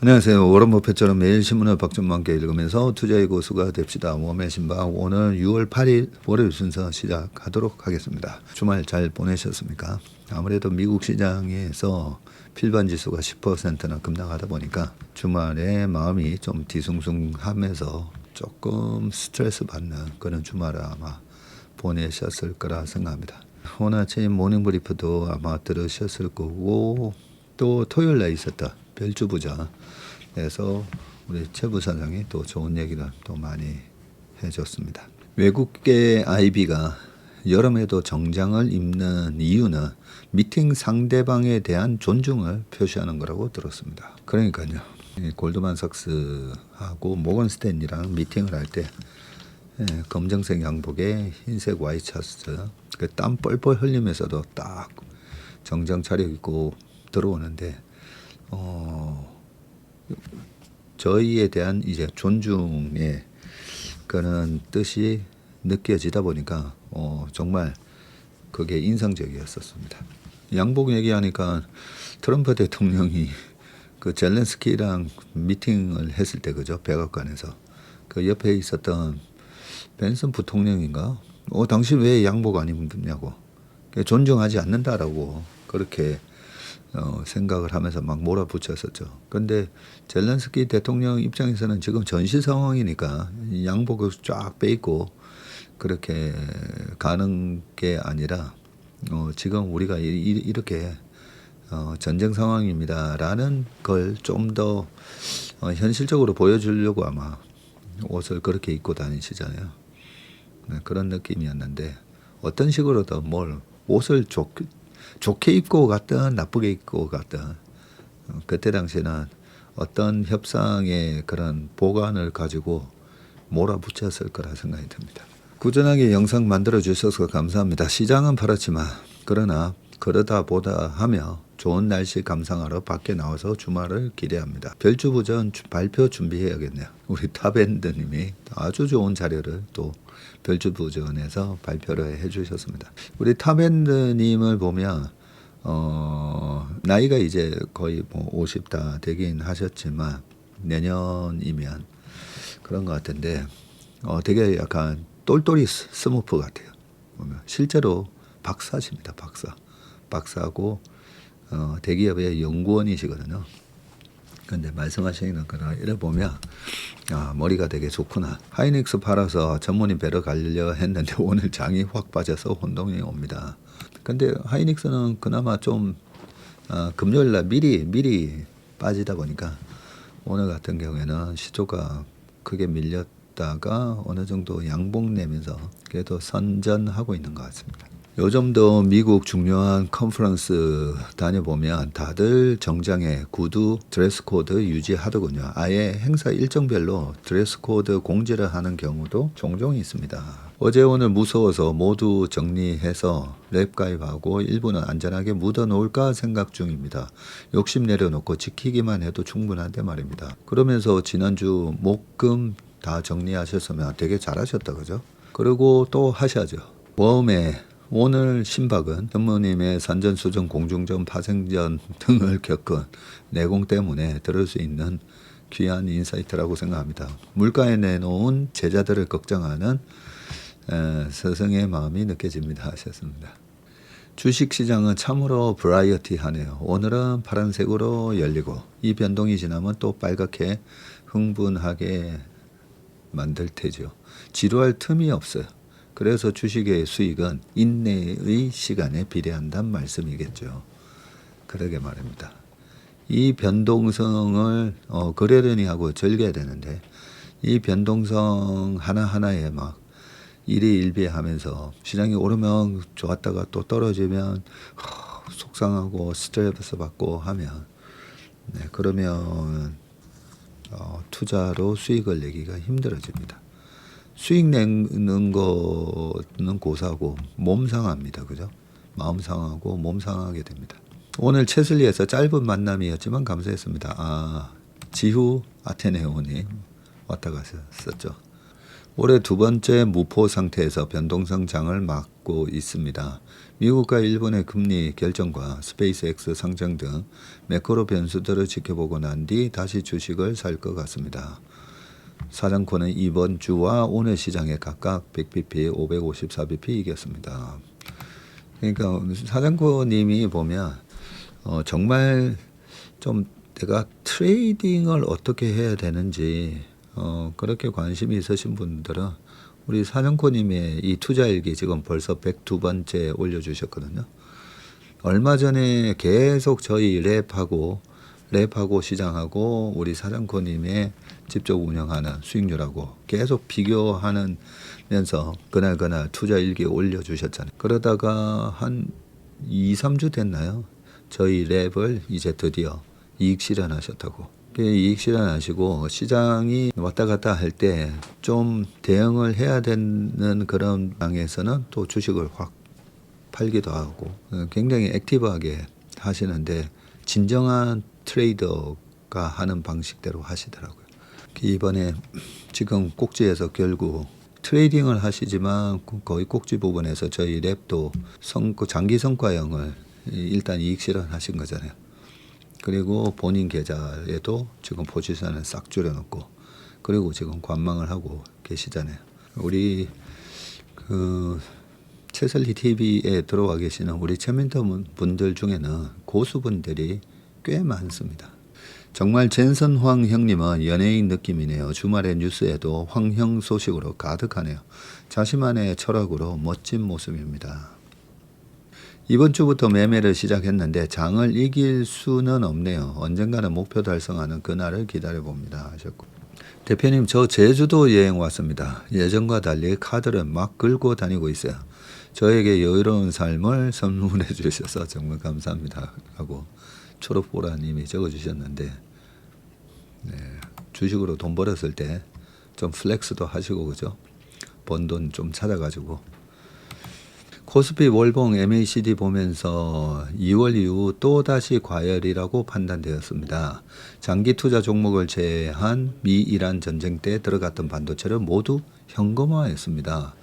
안녕하세요. 워런 버핏처럼 매일 신문을 박준만 함께 읽으면서 투자의 고수가 됩시다. 웜의 신방 오늘 6월 8일 월요일 순서 시작하도록 하겠습니다. 주말 잘 보내셨습니까? 아무래도 미국 시장에서 필반 지수가 10%나 급락하다 보니까 주말에 마음이 좀 뒤숭숭하면서 조금 스트레스 받는 그런 주말을 아마 보내셨을 거라 생각합니다. 오늘 아침 모닝브리프도 아마 들으셨을 거고 또 토요일 날 있었다. 별주부자에서 우리 최 부사장이 또 좋은 얘기를 또 많이 해줬습니다. 외국계 IB가 여름에도 정장을 입는 이유는 미팅 상대방에 대한 존중을 표시하는 거라고 들었습니다. 그러니까요. 골드만삭스하고 모건 스탠리랑 미팅을 할 때 검정색 양복에 흰색 와이셔츠 그 땀 뻘뻘 흘리면서도 딱 정장 차려입고 들어오는데 저희에 대한 이제 존중의 그런 뜻이 느껴지다 보니까 정말 그게 인상적이었었습니다. 양복 얘기하니까 트럼프 대통령이 그 젤렌스키랑 미팅을 했을 때 그죠 백악관에서 그 옆에 있었던 벤슨 부통령인가 당신 왜 양복 안 입냐고 존중하지 않는다라고 그렇게 생각을 하면서 막 몰아붙였었죠. 그런데 젤렌스키 대통령 입장에서는 지금 전시 상황이니까 양복을 쫙 빼입고 그렇게 가는 게 아니라 지금 우리가 이렇게 전쟁 상황입니다라는 걸 좀 더 현실적으로 보여주려고 아마 옷을 그렇게 입고 다니시잖아요. 네, 그런 느낌이었는데 어떤 식으로든 뭘 옷을 좋게 입고 갔든 나쁘게 입고 갔든 그때 당시에는 어떤 협상의 그런 보관을 가지고 몰아붙였을 거라 생각이 듭니다. 꾸준하게 영상 만들어 주셔서 감사합니다. 시장은 팔았지만 그러나 그러다 보다 하며 좋은 날씨 감상하러 밖에 나와서 주말을 기대합니다. 별주부전 발표 준비해야겠네요. 우리 탑엔드님이 아주 좋은 자료를 또 별주부전에서 발표를 해주셨습니다. 우리 탑엔드님을 보면 나이가 이제 거의 뭐 50 다 되긴 하셨지만 내년이면 그런 것 같은데 되게 약간 똘똘이 스머프 같아요. 보면 실제로 박사십니다. 박사고 대기업의 연구원이시거든요. 근데 말씀하시는 거나 이래 보면 머리가 되게 좋구나. 하이닉스 팔아서 전문인 뵈러 가려 했는데 오늘 장이 확 빠져서 혼동이 옵니다. 근데 하이닉스는 그나마 좀 금요일 날 미리 빠지다 보니까 오늘 같은 경우에는 시초가 크게 밀렸다가 어느 정도 양봉 내면서 그래도 선전하고 있는 것 같습니다. 요즘도 미국 중요한 컨퍼런스 다녀보면 다들 정장에 구두 드레스 코드 유지하더군요. 아예 행사 일정별로 드레스 코드 공지를 하는 경우도 종종 있습니다. 어제 오늘 무서워서 모두 정리해서 랩 가입하고 일부는 안전하게 묻어 놓을까 생각 중입니다. 욕심 내려놓고 지키기만 해도 충분한데 말입니다. 그러면서 지난주 목금 다 정리하셨으면 되게 잘하셨다 그죠? 그리고 또 하셔야죠. 웜에 오늘 신박은 전무님의 산전수전 공중전 파생전 등을 겪은 내공 때문에 들을 수 있는 귀한 인사이트라고 생각합니다. 물가에 내놓은 제자들을 걱정하는 스승의 마음이 느껴집니다 하셨습니다. 주식시장은 참으로 브라이어티하네요. 오늘은 파란색으로 열리고 이 변동이 지나면 또 빨갛게 흥분하게 만들 테죠. 지루할 틈이 없어요. 그래서 주식의 수익은 인내의 시간에 비례한다는 말씀이겠죠. 그러게 말입니다. 이 변동성을 그러려니 하고 즐겨야 되는데 이 변동성 하나하나에 막 일희일비하면서 시장이 오르면 좋았다가 또 떨어지면 속상하고 스트레스 받고 하면 그러면 투자로 수익을 내기가 힘들어집니다. 수익 내는 거는 고사고 몸 상합니다. 그죠? 마음 상하고 몸 상하게 됩니다. 오늘 채슬리에서 짧은 만남이었지만 감사했습니다. 지후 아테네오님 왔다 갔었죠. 올해 두 번째 무포 상태에서 변동성 장을 받고 있습니다. 미국과 일본의 금리 결정과 스페이스X 상장 등 매크로 변수들을 지켜보고 난 뒤 다시 주식을 살 것 같습니다. 사장코는 이번 주와 오늘 시장에 각각 100bp, 554bp 이겼습니다. 그러니까 사장코님이 보면 정말 좀 내가 트레이딩을 어떻게 해야 되는지 그렇게 관심이 있으신 분들은 우리 사장코님의 이 투자일기 지금 벌써 102번째 올려주셨거든요. 얼마 전에 계속 저희 랩하고 시장하고 우리 사장코님의 직접 운영하는 수익률하고 계속 비교하면서 그날 투자일기 올려주셨잖아요. 그러다가 한 2, 3주 됐나요? 저희 랩을 이제 드디어 이익 실현하셨다고. 이익 실현하시고 시장이 왔다 갔다 할 때 좀 대응을 해야 되는 그런 방에서는 또 주식을 확 팔기도 하고 굉장히 액티브하게 하시는데 진정한 트레이더가 하는 방식대로 하시더라고요. 이번에 지금 꼭지에서 결국 트레이딩을 하시지만 거의 꼭지 부분에서 저희 랩도 장기 성과형을 일단 이익 실현하신 거잖아요. 그리고 본인 계좌에도 지금 포지션을 싹 줄여놓고 그리고 지금 관망을 하고 계시잖아요. 우리 채설리 TV에 들어와 계시는 우리 채민터 분들 중에는 고수분들이 꽤 많습니다. 정말 젠슨 황 형님은 연예인 느낌이네요. 주말에 뉴스에도 황형 소식으로 가득하네요. 자신만의 철학으로 멋진 모습입니다. 이번 주부터 매매를 시작했는데 장을 이길 수는 없네요. 언젠가는 목표 달성하는 그날을 기다려봅니다 하셨고, 대표님 저 제주도 여행 왔습니다. 예전과 달리 카드를 막 긁고 다니고 있어요. 저에게 여유로운 삶을 선물해 주셔서 정말 감사합니다 하고 초록보라님이 적어주셨는데, 네, 주식으로 돈 벌었을 때 좀 플렉스도 하시고 그죠? 번 돈 좀 찾아가지고 코스피 월봉 MACD 보면서 2월 이후 또다시 과열이라고 판단되었습니다. 장기 투자 종목을 제외한 미-이란 전쟁 때 들어갔던 반도체를 모두 현금화했습니다.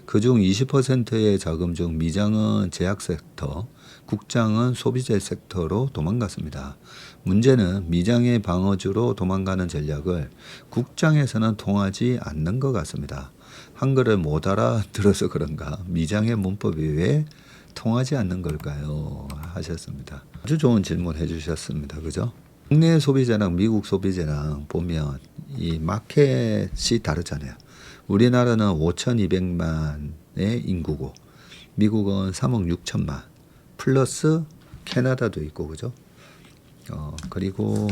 그중 20%의 자금 중 미장은 제약 섹터, 국장은 소비재 섹터로 도망갔습니다. 문제는 미장의 방어주로 도망가는 전략을 국장에서는 통하지 않는 것 같습니다. 한글을 못 알아들어서 그런가 미장의 문법이 왜 통하지 않는 걸까요? 하셨습니다. 아주 좋은 질문 해주셨습니다. 그죠? 국내 소비자랑 미국 소비자랑 보면 이 마켓이 다르잖아요. 우리나라는 5,200만의 인구고 미국은 3억 6천만 플러스 캐나다도 있고 그죠? 그리고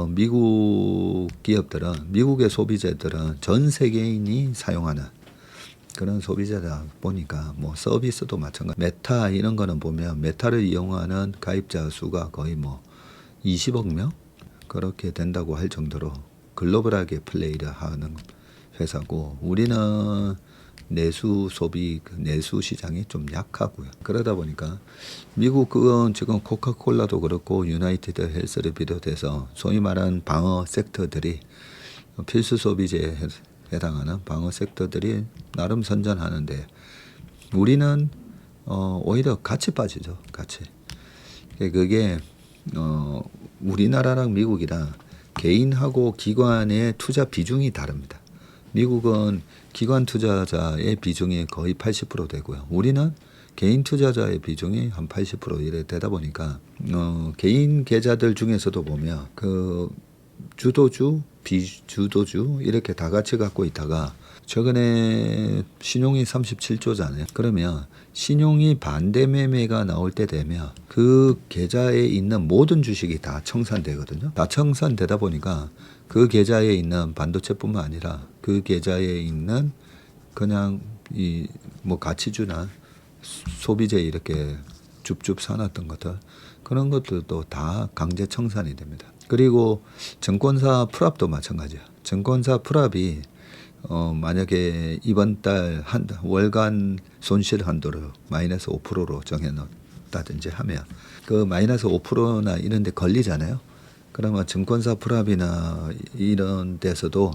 미국 기업들은, 미국의 소비자들은 전 세계인이 사용하는 그런 소비자다 보니까 뭐 서비스도 마찬가지. 메타 이런 거는 보면 메타를 이용하는 가입자 수가 거의 뭐 20억 명 그렇게 된다고 할 정도로 글로벌하게 플레이를 하는 회사고, 우리는 내수 소비, 내수 시장이 좀 약하고요. 그러다 보니까 미국 그건 지금 코카콜라도 그렇고 유나이티드 헬스를 비롯해서 소위 말하는 방어 섹터들이 필수 소비재에 해당하는 방어 섹터들이 나름 선전하는데 우리는 오히려 같이 빠지죠. 같이. 그게 우리나라랑 미국이랑 개인하고 기관의 투자 비중이 다릅니다. 미국은 기관 투자자의 비중이 거의 80% 되고요. 우리는 개인 투자자의 비중이 한 80% 이래 되다 보니까 개인 계좌들 중에서도 보면 그 주도주, 비주도주 이렇게 다 같이 갖고 있다가 최근에 신용이 37조잖아요. 그러면 신용이 반대 매매가 나올 때 되면 그 계좌에 있는 모든 주식이 다 청산되거든요. 다 청산되다 보니까 그 계좌에 있는 반도체뿐만 아니라 그 계좌에 있는 그냥 이 뭐 가치주나 소비재 이렇게 줍줍 사놨던 것들 그런 것들도 다 강제 청산이 됩니다. 그리고 증권사 프랍도 마찬가지야. 증권사 프랍이 만약에 이번 달 월간 손실 한도를 마이너스 5%로 정해놓았다든지 하면 그 마이너스 5%나 이런 데 걸리잖아요. 그러면 증권사 프랍이나 이런 데서도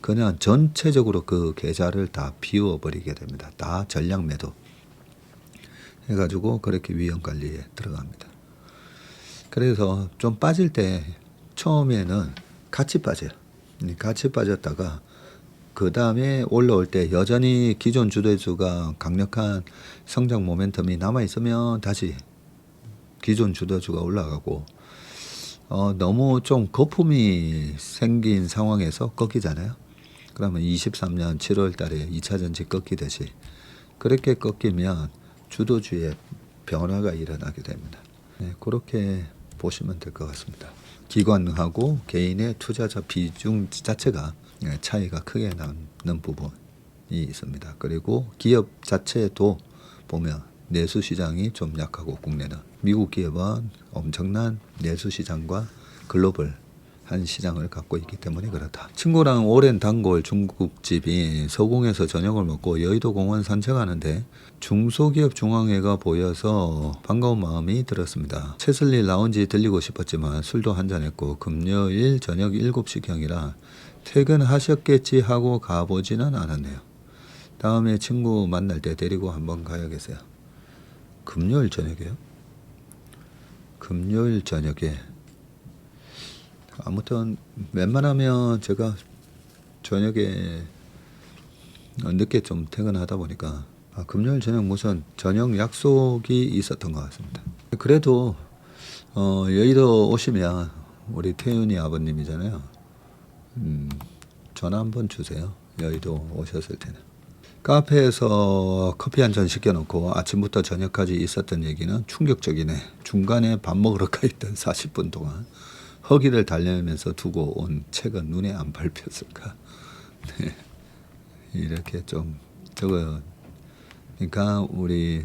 그냥 전체적으로 그 계좌를 다 비워버리게 됩니다. 다 전량 매도. 해가지고 그렇게 위험 관리에 들어갑니다. 그래서 좀 빠질 때 처음에는 같이 빠져요. 같이 빠졌다가 그 다음에 올라올 때 여전히 기존 주도주가 강력한 성장 모멘텀이 남아있으면 다시 기존 주도주가 올라가고, 너무 좀 거품이 생긴 상황에서 꺾이잖아요. 그러면 23년 7월 달에 2차 전지 꺾이듯이 그렇게 꺾이면 주도주의 변화가 일어나게 됩니다. 네, 그렇게 보시면 될 것 같습니다. 기관하고 개인의 투자자 비중 자체가 차이가 크게 나는 부분이 있습니다. 그리고 기업 자체도 보면 내수 시장이 좀 약하고, 국내는 미국 기업은 엄청난 내수 시장과 글로벌 한 시장을 갖고 있기 때문에 그렇다. 친구랑 오랜 단골 중국집이 서공에서 저녁을 먹고 여의도 공원 산책하는데 중소기업 중앙회가 보여서 반가운 마음이 들었습니다. 채슬리 라운지 들리고 싶었지만 술도 한잔했고 금요일 저녁 7시경이라 퇴근하셨겠지 하고 가보지는 않았네요. 다음에 친구 만날 때 데리고 한번 가야겠어요. 금요일 저녁에요? 금요일 저녁에 아무튼 웬만하면 제가 저녁에 늦게 좀 퇴근하다 보니까 금요일 저녁 무슨 저녁 약속이 있었던 것 같습니다. 그래도 여의도 오시면 우리 태윤이 아버님이잖아요. 전화 한번 주세요. 여의도 오셨을 때는. 카페에서 커피 한 잔 시켜놓고 아침부터 저녁까지 있었던 얘기는 충격적이네. 중간에 밥 먹으러 가 있던 40분 동안 허기를 달래면서 두고 온 책은 눈에 안 밟혔을까. 네. 이렇게 좀 적어요. 그러니까 우리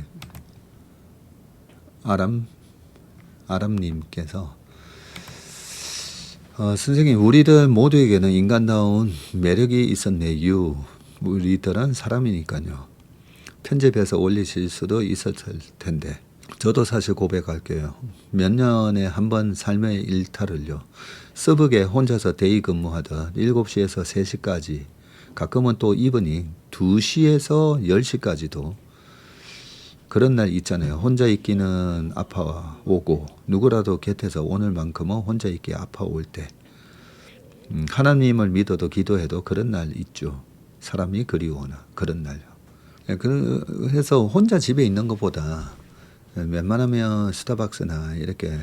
아람님께서 선생님, 우리들 모두에게는 인간다운 매력이 있었네요. 우리들은 사람이니까요. 편집해서 올리실 수도 있었을 텐데. 저도 사실 고백할게요. 몇 년에 한 번 삶의 일탈을요. 서브게 혼자서 데이 근무하던 7시에서 3시까지, 가끔은 또 이브닝 2시에서 10시까지도 그런 날 있잖아요. 혼자 있기는 아파오고 누구라도 곁에서 오늘만큼은 혼자 있기 아파올 때, 하나님을 믿어도 기도해도 그런 날 있죠. 사람이 그리워오나 그런 날요. 그래서 혼자 집에 있는 것보다 웬만하면 스타벅스나 이렇게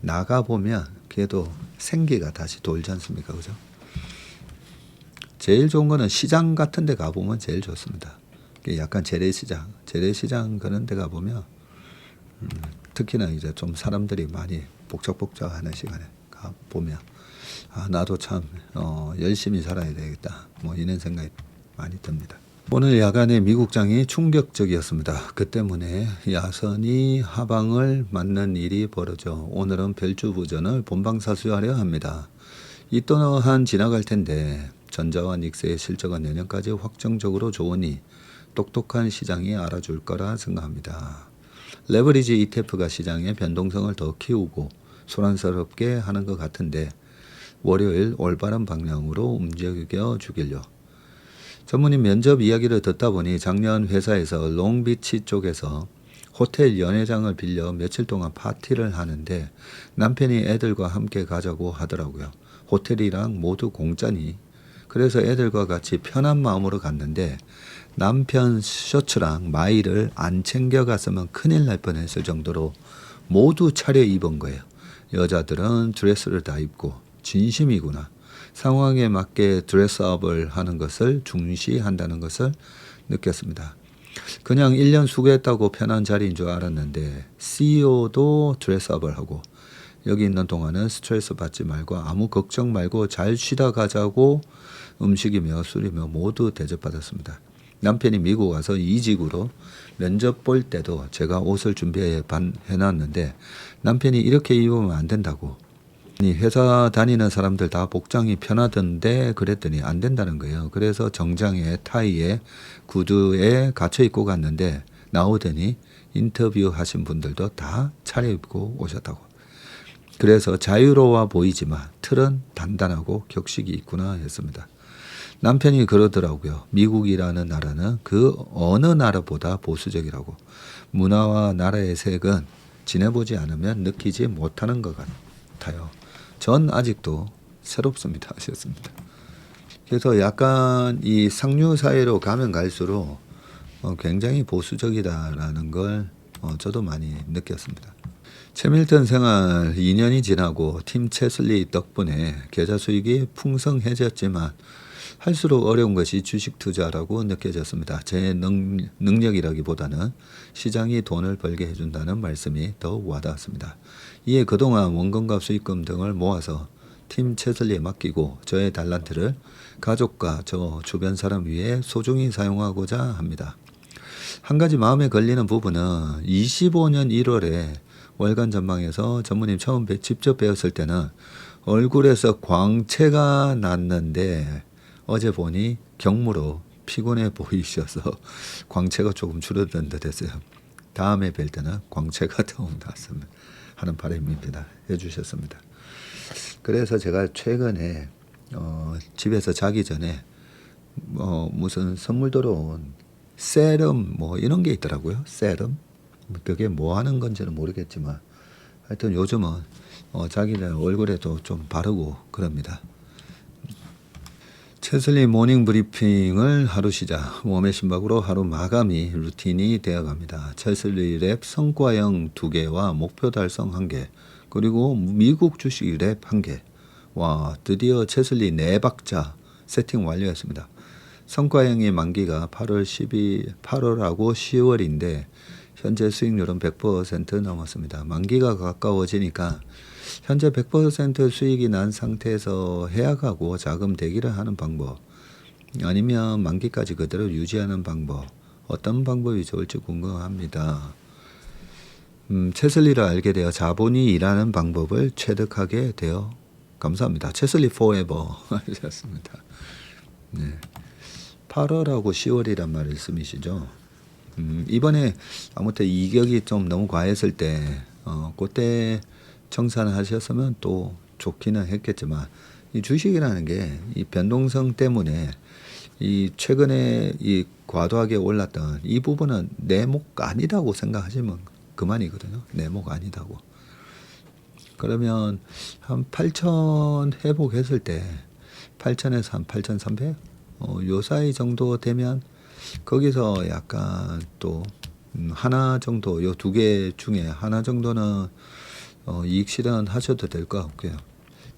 나가보면 그래도 생기가 다시 돌지 않습니까? 그죠? 제일 좋은 거는 시장 같은 데 가보면 제일 좋습니다. 약간 재래시장 그런 데 가보면 특히나 이제 좀 사람들이 많이 복작복작하는 시간에 가보면 나도 참 열심히 살아야 되겠다, 뭐 이런 생각이 많이 듭니다. 오늘 야간에 미국장이 충격적이었습니다. 그 때문에 야선이 하방을 맞는 일이 벌어져 오늘은 별주부전을 본방사수하려 합니다. 이 또한 지나갈 텐데 전자와 닉스의 실적은 내년까지 확정적으로 좋으니 똑똑한 시장이 알아줄 거라 생각합니다. 레버리지 ETF가 시장의 변동성을 더 키우고 소란스럽게 하는 것 같은데 월요일 올바른 방향으로 움직여 주길요. 전문의 면접 이야기를 듣다 보니 작년 회사에서 롱비치 쪽에서 호텔 연회장을 빌려 며칠 동안 파티를 하는데 남편이 애들과 함께 가자고 하더라고요. 호텔이랑 모두 공짜니. 그래서 애들과 같이 편한 마음으로 갔는데 남편 셔츠랑 마이를 안 챙겨갔으면 큰일 날 뻔했을 정도로 모두 차려입은 거예요. 여자들은 드레스를 다 입고 진심이구나. 상황에 맞게 드레스업을 하는 것을 중시한다는 것을 느꼈습니다. 그냥 1년 수고했다고 편한 자리인 줄 알았는데 CEO도 드레스업을 하고 여기 있는 동안은 스트레스 받지 말고 아무 걱정 말고 잘 쉬다 가자고 음식이며 술이며 모두 대접받았습니다. 남편이 미국 와서 이직으로 면접 볼 때도 제가 옷을 준비해 놨는데 남편이 이렇게 입으면 안 된다고. 회사 다니는 사람들 다 복장이 편하던데 그랬더니 안 된다는 거예요. 그래서 정장에 타이에 구두에 갖춰 입고 갔는데 나오더니 인터뷰 하신 분들도 다 차려입고 오셨다고. 그래서 자유로워 보이지만 틀은 단단하고 격식이 있구나 했습니다. 남편이 그러더라고요. 미국이라는 나라는 그 어느 나라보다 보수적이라고. 문화와 나라의 색은 지내보지 않으면 느끼지 못하는 것 같아요. 전 아직도 새롭습니다. 하셨습니다. 그래서 약간 이 상류 사회로 가면 갈수록 굉장히 보수적이다라는 걸 저도 많이 느꼈습니다. 채밀턴 생활 2년이 지나고 팀 체슬리 덕분에 계좌 수익이 풍성해졌지만 할수록 어려운 것이 주식 투자라고 느껴졌습니다. 제 능력이라기보다는 시장이 돈을 벌게 해준다는 말씀이 더욱 와닿았습니다. 이에 그동안 원금과 수익금 등을 모아서 팀 채슬리에 맡기고 저의 달란트를 가족과 저 주변 사람 위해 소중히 사용하고자 합니다. 한 가지 마음에 걸리는 부분은 25년 1월에 월간 전망에서 전무님 처음 직접 배웠을 때는 얼굴에서 광채가 났는데 어제 보니 경무로 피곤해 보이셔서 광채가 조금 줄어든 듯 했어요. 다음에 뵐 때는 광채가 더 났으면 하는 바람입니다. 해주셨습니다. 그래서 제가 최근에 집에서 자기 전에 무슨 선물 들어온 세럼 뭐 이런 게 있더라고요. 세럼. 그게 뭐 하는 건지는 모르겠지만 하여튼 요즘은 자기 전 얼굴에도 좀 바르고 그럽니다. 채슬리 모닝 브리핑을 하루 시작, 웜의 심박으로 하루 마감이 루틴이 되어갑니다. 채슬리 랩 성과형 2개와 목표 달성 1개, 그리고 미국 주식 랩 1개. 와, 드디어 채슬리 4박자 세팅 완료했습니다. 성과형의 만기가 8월하고 10월인데 현재 수익률은 100% 넘었습니다. 만기가 가까워지니까 현재 100% 수익이 난 상태에서 해약하고 자금 대기를 하는 방법, 아니면 만기까지 그대로 유지하는 방법, 어떤 방법이 좋을지 궁금합니다. 채슬리를 알게 되어 자본이 일하는 방법을 체득하게 되어 감사합니다. 채슬리 포에버 하셨습니다. 네. 8월하고 10월이란 말씀이시죠. 이번에 아무튼 이격이 좀 너무 과했을 때 그때 청산하셨으면 또 좋기는 했겠지만 이 주식이라는 게 이 변동성 때문에 이 최근에 이 과도하게 올랐던 이 부분은 내목 아니다고 생각하시면 그만이거든요. 내목 아니다고. 그러면 한 8,000 회복했을 때 8,000에서 한 8,300? 요 사이 정도 되면 거기서 약간 또 하나 정도, 요 2개 중에 하나 정도는 이익 실현하셔도 될 것 같고요.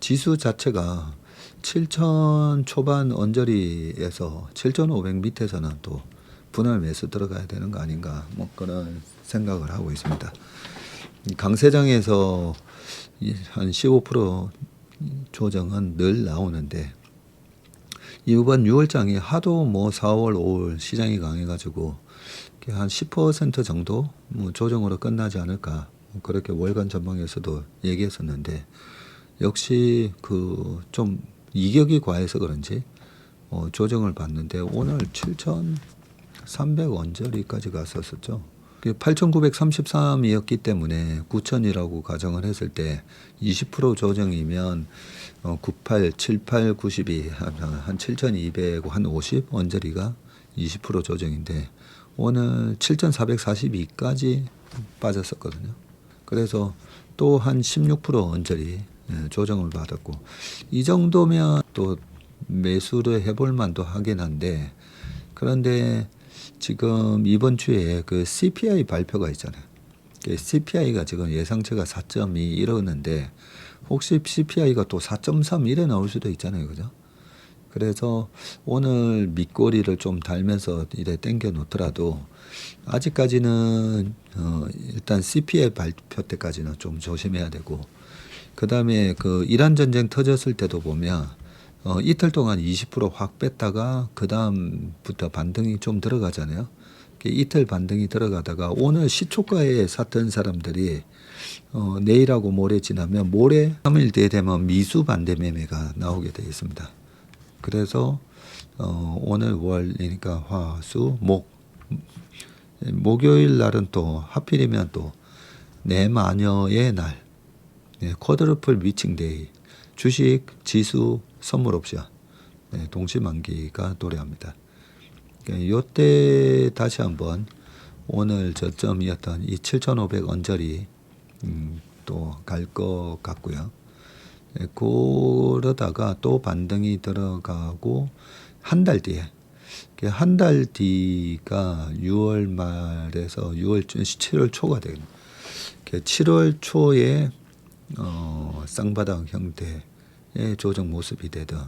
지수 자체가 7,000 초반 언저리에서 7,500 밑에서는 또 분할 매수 들어가야 되는 거 아닌가, 뭐 그런 생각을 하고 있습니다. 강세장에서 한 15% 조정은 늘 나오는데 이번 6월장이 하도 뭐 4월, 5월 시장이 강해가지고 한 10% 정도 뭐 조정으로 끝나지 않을까, 그렇게 월간 전망에서도 얘기했었는데 역시 그 좀 이격이 과해서 그런지 조정을 받는데 오늘 7,300 언저리까지 갔었죠. 8,933이었기 때문에 9,000이라고 가정을 했을 때 20% 조정이면 98, 78, 92, 한 7,200, 한 50 언저리가 20% 조정인데 오늘 7,442까지 빠졌었거든요. 그래서 또 한 16% 언저리 조정을 받았고, 이 정도면 또 매수를 해볼 만도 하긴 한데, 그런데 지금 이번 주에 그 CPI 발표가 있잖아요. CPI가 지금 예상치가 4.2 이러는데 혹시 CPI가 또 4.3 이래 나올 수도 있잖아요. 그죠? 그래서 오늘 밑꼬리를 좀 달면서 이래 당겨 놓더라도 아직까지는 일단 CPI 발표 때까지는 좀 조심해야 되고, 그 다음에 그 이란 전쟁 터졌을 때도 보면 이틀 동안 20% 확 뺐다가 그 다음부터 반등이 좀 들어가잖아요. 이틀 반등이 들어가다가 오늘 시초가에 샀던 사람들이 내일하고 모레 지나면 모레 3일 뒤에 되면 미수 반대 매매가 나오게 되어 있습니다. 그래서 오늘 월이니까 화, 수, 목요일 날은 또 하필이면 또 내 마녀의 날, 쿼드러플 위칭 데이, 주식, 지수, 선물 옵션. 동시만기가 도래합니다. 이때 다시 한번 오늘 저점이었던 이 7,500 언저리 또 갈 것 같고요. 그러다가 또 반등이 들어가고 한 달 뒤에 한 달 뒤가 6월 말에서 7월 초가 되겠네요. 7월 초에 쌍바닥 형태의 조정 모습이 되든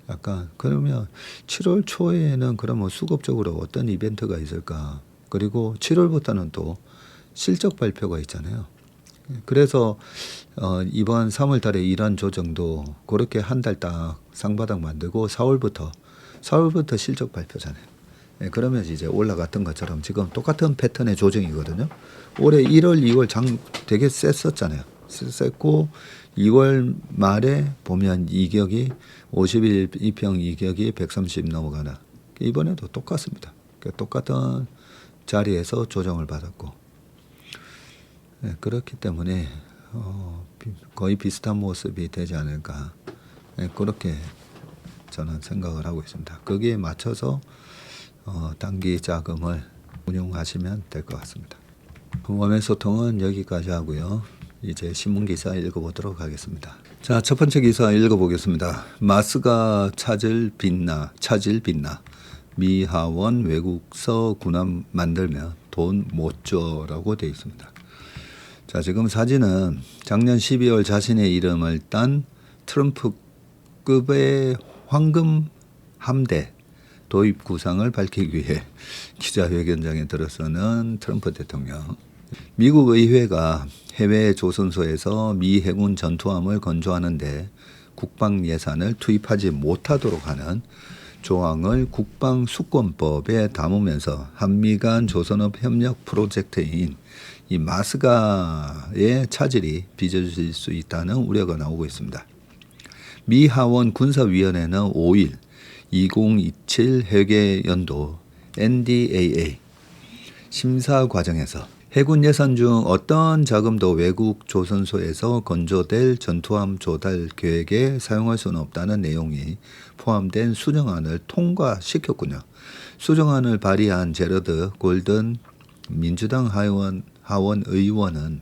약간 그러면 7월 초에는 그러면 수급적으로 어떤 이벤트가 있을까? 그리고 7월부터는 또 실적 발표가 있잖아요. 그래서 이번 3월 달에 이런 조정도 그렇게 한 달 딱 쌍바닥 만들고 4월부터 실적 발표잖아요. 그러면 이제 올라갔던 것처럼 지금 똑같은 패턴의 조정이거든요. 올해 1월, 2월 장 되게 셌었잖아요. 셌고 2월 말에 보면 이격이 50일 이평 이격이 130 넘어가나. 이번에도 똑같습니다. 똑같은 자리에서 조정을 받았고 그렇기 때문에 거의 비슷한 모습이 되지 않을까 그렇게 저는 생각을 하고 있습니다. 거기에 맞춰서 단기 자금을 운용하시면 될 것 같습니다. 웜의 소통은 여기까지 하고요. 이제 신문 기사 읽어보도록 하겠습니다. 자, 첫 번째 기사 읽어보겠습니다. 마스가 차질 빛나 미하원 외국서 군함 만들면 돈 못 줘라고 되어 있습니다. 자, 지금 사진은 작년 12월 자신의 이름을 딴 트럼프급의 황금 함대 도입 구상을 밝히기 위해 기자회견장에 들어서는 트럼프 대통령. 미국 의회가 해외 조선소에서 미 해군 전투함을 건조하는데 국방 예산을 투입하지 못하도록 하는 조항을 국방수권법에 담으면서 한미 간 조선업 협력 프로젝트인 이 마스가의 차질이 빚어질 수 있다는 우려가 나오고 있습니다. 미 하원 군사위원회는 5일 2027 회계연도 NDAA 심사 과정에서 해군 예산 중 어떤 자금도 외국 조선소에서 건조될 전투함 조달 계획에 사용할 수는 없다는 내용이 포함된 수정안을 통과시켰군요. 수정안을 발의한 제러드 골든 민주당 하원 의원은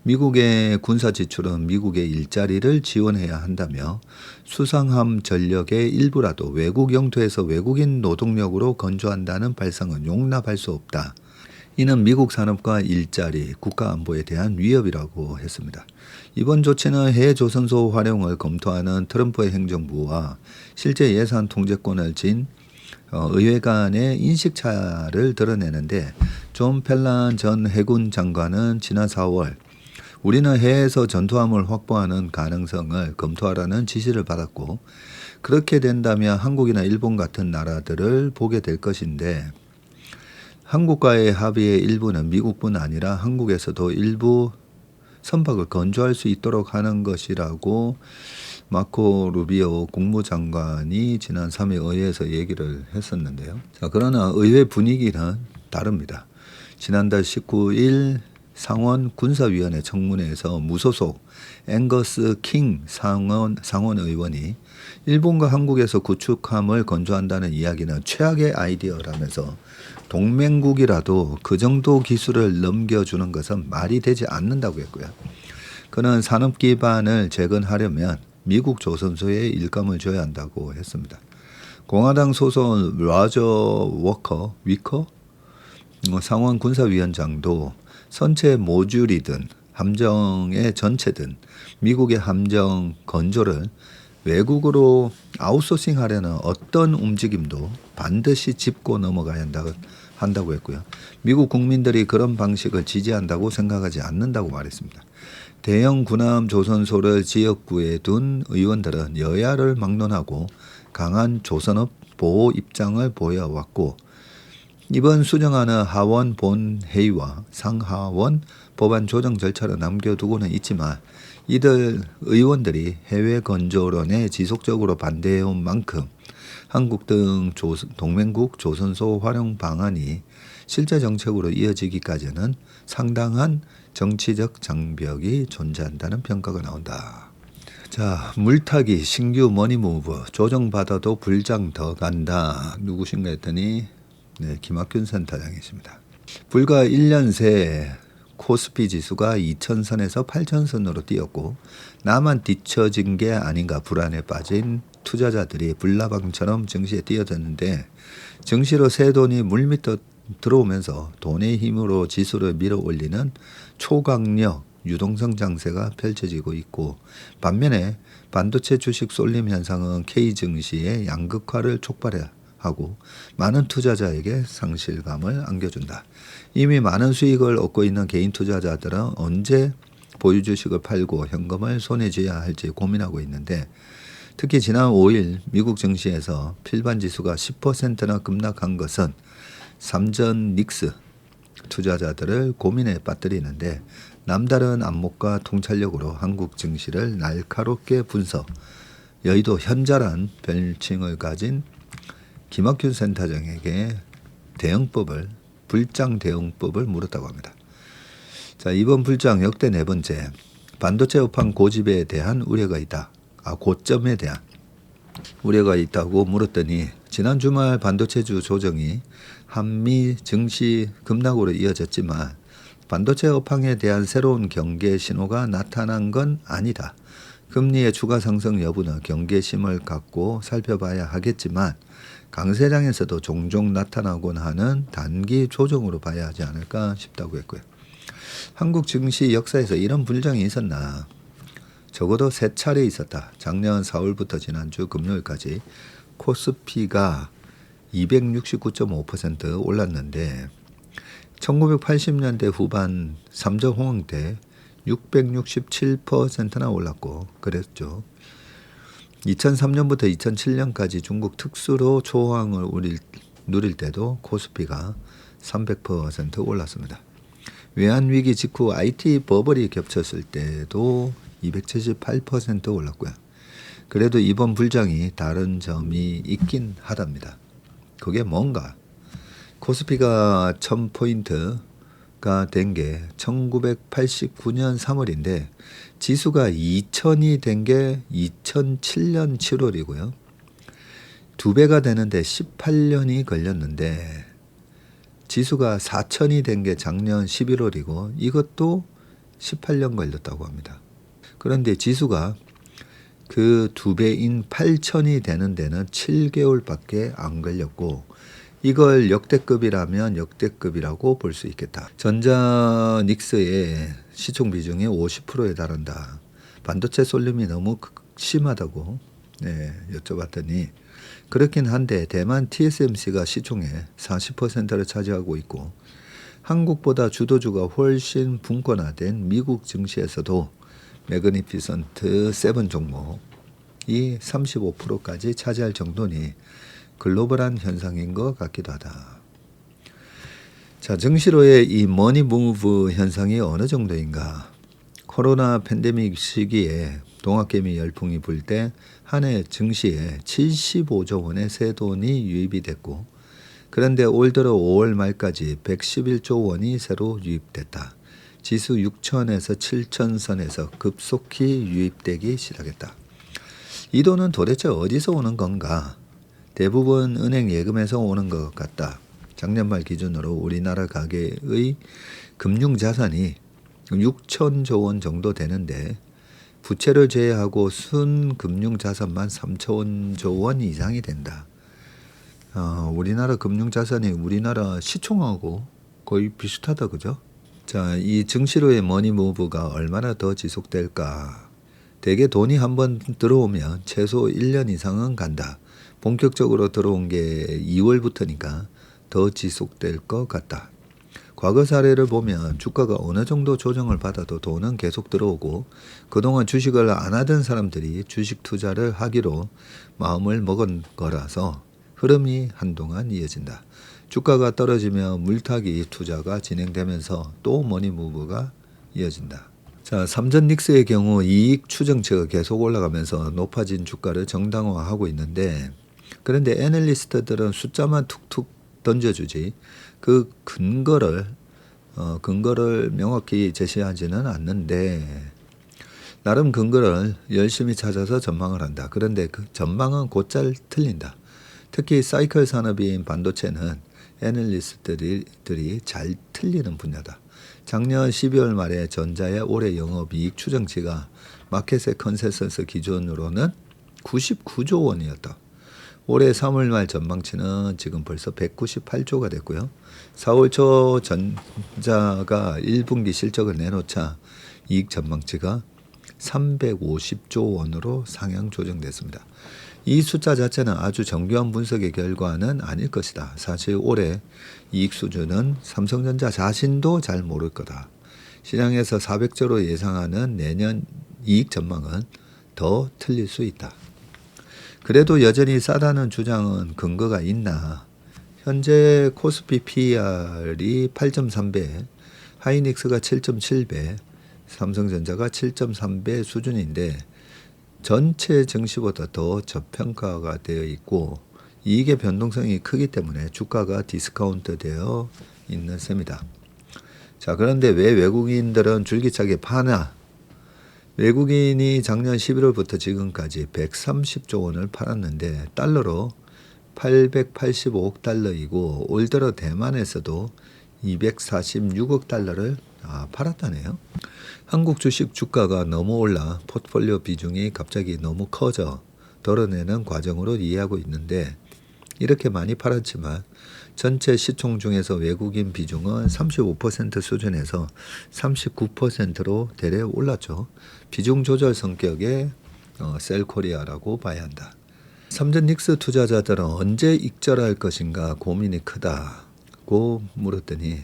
미국의 군사 지출은 미국의 일자리를 지원해야 한다며 수상함 전력의 일부라도 외국 영토에서 외국인 노동력으로 건조한다는 발상은 용납할 수 없다. 이는 미국 산업과 일자리, 국가 안보에 대한 위협이라고 했습니다. 이번 조치는 해외 조선소 활용을 검토하는 트럼프의 행정부와 실제 예산 통제권을 진 의회 간의 인식차를 드러내는데 존 펠란 전 해군 장관은 지난 4월 우리는 해외에서 전투함을 확보하는 가능성을 검토하라는 지시를 받았고 그렇게 된다면 한국이나 일본 같은 나라들을 보게 될 것인데 한국과의 합의의 일부는 미국뿐 아니라 한국에서도 일부 선박을 건조할 수 있도록 하는 것이라고 마코 루비오 국무장관이 지난 3일 의회에서 얘기를 했었는데요. 자, 그러나 의회 분위기는 다릅니다. 지난달 19일 상원 군사위원회 청문회에서 무소속 앵거스 킹 상원 의원이 일본과 한국에서 구축함을 건조한다는 이야기는 최악의 아이디어라면서 동맹국이라도 그 정도 기술을 넘겨주는 것은 말이 되지 않는다고 했고요. 그는 산업 기반을 재건하려면 미국 조선소에 일감을 줘야 한다고 했습니다. 공화당 소속 라저 위커 상원 군사위원장도 선체 모듈이든 함정의 전체든 미국의 함정 건조를 외국으로 아웃소싱하려는 어떤 움직임도 반드시 짚고 넘어가야 한다고 했고요. 미국 국민들이 그런 방식을 지지한다고 생각하지 않는다고 말했습니다. 대형 군함 조선소를 지역구에 둔 의원들은 여야를 막론하고 강한 조선업 보호 입장을 보여왔고 이번 수정안은 하원 본회의와 상하원 법안 조정 절차를 남겨두고는 있지만 이들 의원들이 해외 건조론에 지속적으로 반대해온 만큼 한국 등 동맹국 조선소 활용 방안이 실제 정책으로 이어지기까지는 상당한 정치적 장벽이 존재한다는 평가가 나온다. 자, 물타기 신규 머니무브 조정받아도 불장 더 간다. 누구신가 했더니 네, 김학균 센터장이십니다. 불과 1년 새 코스피 지수가 2,000선에서 8,000선으로 뛰었고 나만 뒤처진 게 아닌가 불안에 빠진 투자자들이 불나방처럼 증시에 뛰어드는데 증시로 새 돈이 물밑으로 들어오면서 돈의 힘으로 지수를 밀어 올리는 초강력 유동성 장세가 펼쳐지고 있고 반면에 반도체 주식 쏠림 현상은 K증시의 양극화를 촉발하고 많은 투자자에게 상실감을 안겨준다. 이미 많은 수익을 얻고 있는 개인 투자자들은 언제 보유 주식을 팔고 현금을 손에 쥐어야 할지 고민하고 있는데 특히 지난 5일 미국 증시에서 필반 지수가 10%나 급락한 것은 삼전 닉스 투자자들을 고민에 빠뜨리는데 남다른 안목과 통찰력으로 한국 증시를 날카롭게 분석, 여의도 현자란 별칭을 가진 김학균 센터장에게 불장 대응법을 물었다고 합니다. 자, 이번 불장 역대 네 번째, 반도체 업황 고집에 대한 우려가 있다. 고점에 대한 우려가 있다고 물었더니 지난 주말 반도체주 조정이 한미 증시 급락으로 이어졌지만 반도체 업황에 대한 새로운 경계 신호가 나타난 건 아니다. 금리의 추가 상승 여부는 경계심을 갖고 살펴봐야 하겠지만 강세장에서도 종종 나타나곤 하는 단기 조정으로 봐야 하지 않을까 싶다고 했고요. 한국 증시 역사에서 이런 불장이 있었나? 적어도 3차례 있었다. 작년 4월부터 지난주 금요일까지 코스피가 269.5% 올랐는데 1980년대 후반 삼정호황 때 667%나 올랐고 그랬죠. 2003년부터 2007년까지 중국 특수로 초호황을 누릴 때도 코스피가 300% 올랐습니다. 외환위기 직후 IT 버블이 겹쳤을 때도 278% 올랐고요. 그래도 이번 불장이 다른 점이 있긴 하답니다. 그게 뭔가? 코스피가 1000포인트가 된 게 1989년 3월인데 지수가 2000이 된 게 2007년 7월이고요. 2배가 되는데 18년이 걸렸는데 지수가 4000이 된 게 작년 11월이고 이것도 18년 걸렸다고 합니다. 그런데 지수가 그 2배인 8000이 되는 데는 7개월밖에 안 걸렸고 이걸 역대급이라면 역대급이라고 볼 수 있겠다. 전자닉스의 시총 비중이 50%에 달한다. 반도체 쏠림이 너무 심하다고 여쭤봤더니 그렇긴 한데 대만 TSMC가 시총의 40%를 차지하고 있고 한국보다 주도주가 훨씬 분권화된 미국 증시에서도 매그니피선트 7 종목이 35%까지 차지할 정도니 글로벌한 현상인 것 같기도 하다. 자, 증시로의 이 머니 무브 현상이 어느 정도인가? 코로나 팬데믹 시기에 동학개미 열풍이 불 때 한 해 증시에 75조 원의 새 돈이 유입이 됐고 그런데 올 들어 5월 말까지 111조 원이 새로 유입됐다. 지수 6천에서 7천선에서 급속히 유입되기 시작했다. 이 돈은 도대체 어디서 오는 건가? 대부분 은행 예금에서 오는 것 같다. 작년 말 기준으로 우리나라 가계의 금융자산이 6천조 원 정도 되는데 부채를 제외하고 순금융자산만 3천조 원 이상이 된다. 우리나라 금융자산이 우리나라 시총하고 거의 비슷하다 그죠? 자, 이 증시로의 머니무브가 얼마나 더 지속될까? 대개 돈이 한번 들어오면 최소 1년 이상은 간다. 본격적으로 들어온 게 2월부터니까 더 지속될 것 같다. 과거 사례를 보면 주가가 어느 정도 조정을 받아도 돈은 계속 들어오고 그동안 주식을 안 하던 사람들이 주식 투자를 하기로 마음을 먹은 거라서 흐름이 한동안 이어진다. 주가가 떨어지면 물타기 투자가 진행되면서 또 머니무브가 이어진다. 자, 삼전 닉스의 경우 이익 추정치가 계속 올라가면서 높아진 주가를 정당화하고 있는데 그런데 애널리스트들은 숫자만 툭툭 던져주지 그 근거를 명확히 제시하지는 않는데 나름 근거를 열심히 찾아서 전망을 한다. 그런데 그 전망은 곧잘 틀린다. 특히 사이클 산업인 반도체는 애널리스트들이 잘 틀리는 분야다. 작년 12월 말에 전자의 올해 영업이익 추정치가 마켓의 컨센서스 기준으로는 99조 원이었다. 올해 3월 말 전망치는 지금 벌써 198조가 됐고요. 4월 초 전자가 1분기 실적을 내놓자 이익 전망치가 350조 원으로 상향 조정됐습니다. 이 숫자 자체는 아주 정교한 분석의 결과는 아닐 것이다. 사실 올해 이익 수준은 삼성전자 자신도 잘 모를 거다. 시장에서 400조로 예상하는 내년 이익 전망은 더 틀릴 수 있다. 그래도 여전히 싸다는 주장은 근거가 있나? 현재 코스피 PER이 8.3배, 하이닉스가 7.7배, 삼성전자가 7.3배 수준인데 전체 증시보다 더 저평가가 되어 있고 이익의 변동성이 크기 때문에 주가가 디스카운트 되어 있는 셈이다. 자, 그런데 왜 외국인들은 줄기차게 파나? 외국인이 작년 11월부터 지금까지 130조 원을 팔았는데 달러로 885억 달러이고 올 들어 대만에서도 246억 달러를 팔았다네요. 한국 주식 주가가 너무 올라 포트폴리오 비중이 갑자기 너무 커져 덜어내는 과정으로 이해하고 있는데 이렇게 많이 팔았지만 전체 시총 중에서 외국인 비중은 35% 수준에서 39%로 대략 올랐죠. 비중 조절 성격의 셀코리아라고 봐야 한다. 삼전 닉스 투자자들은 언제 익절할 것인가 고민이 크다고 물었더니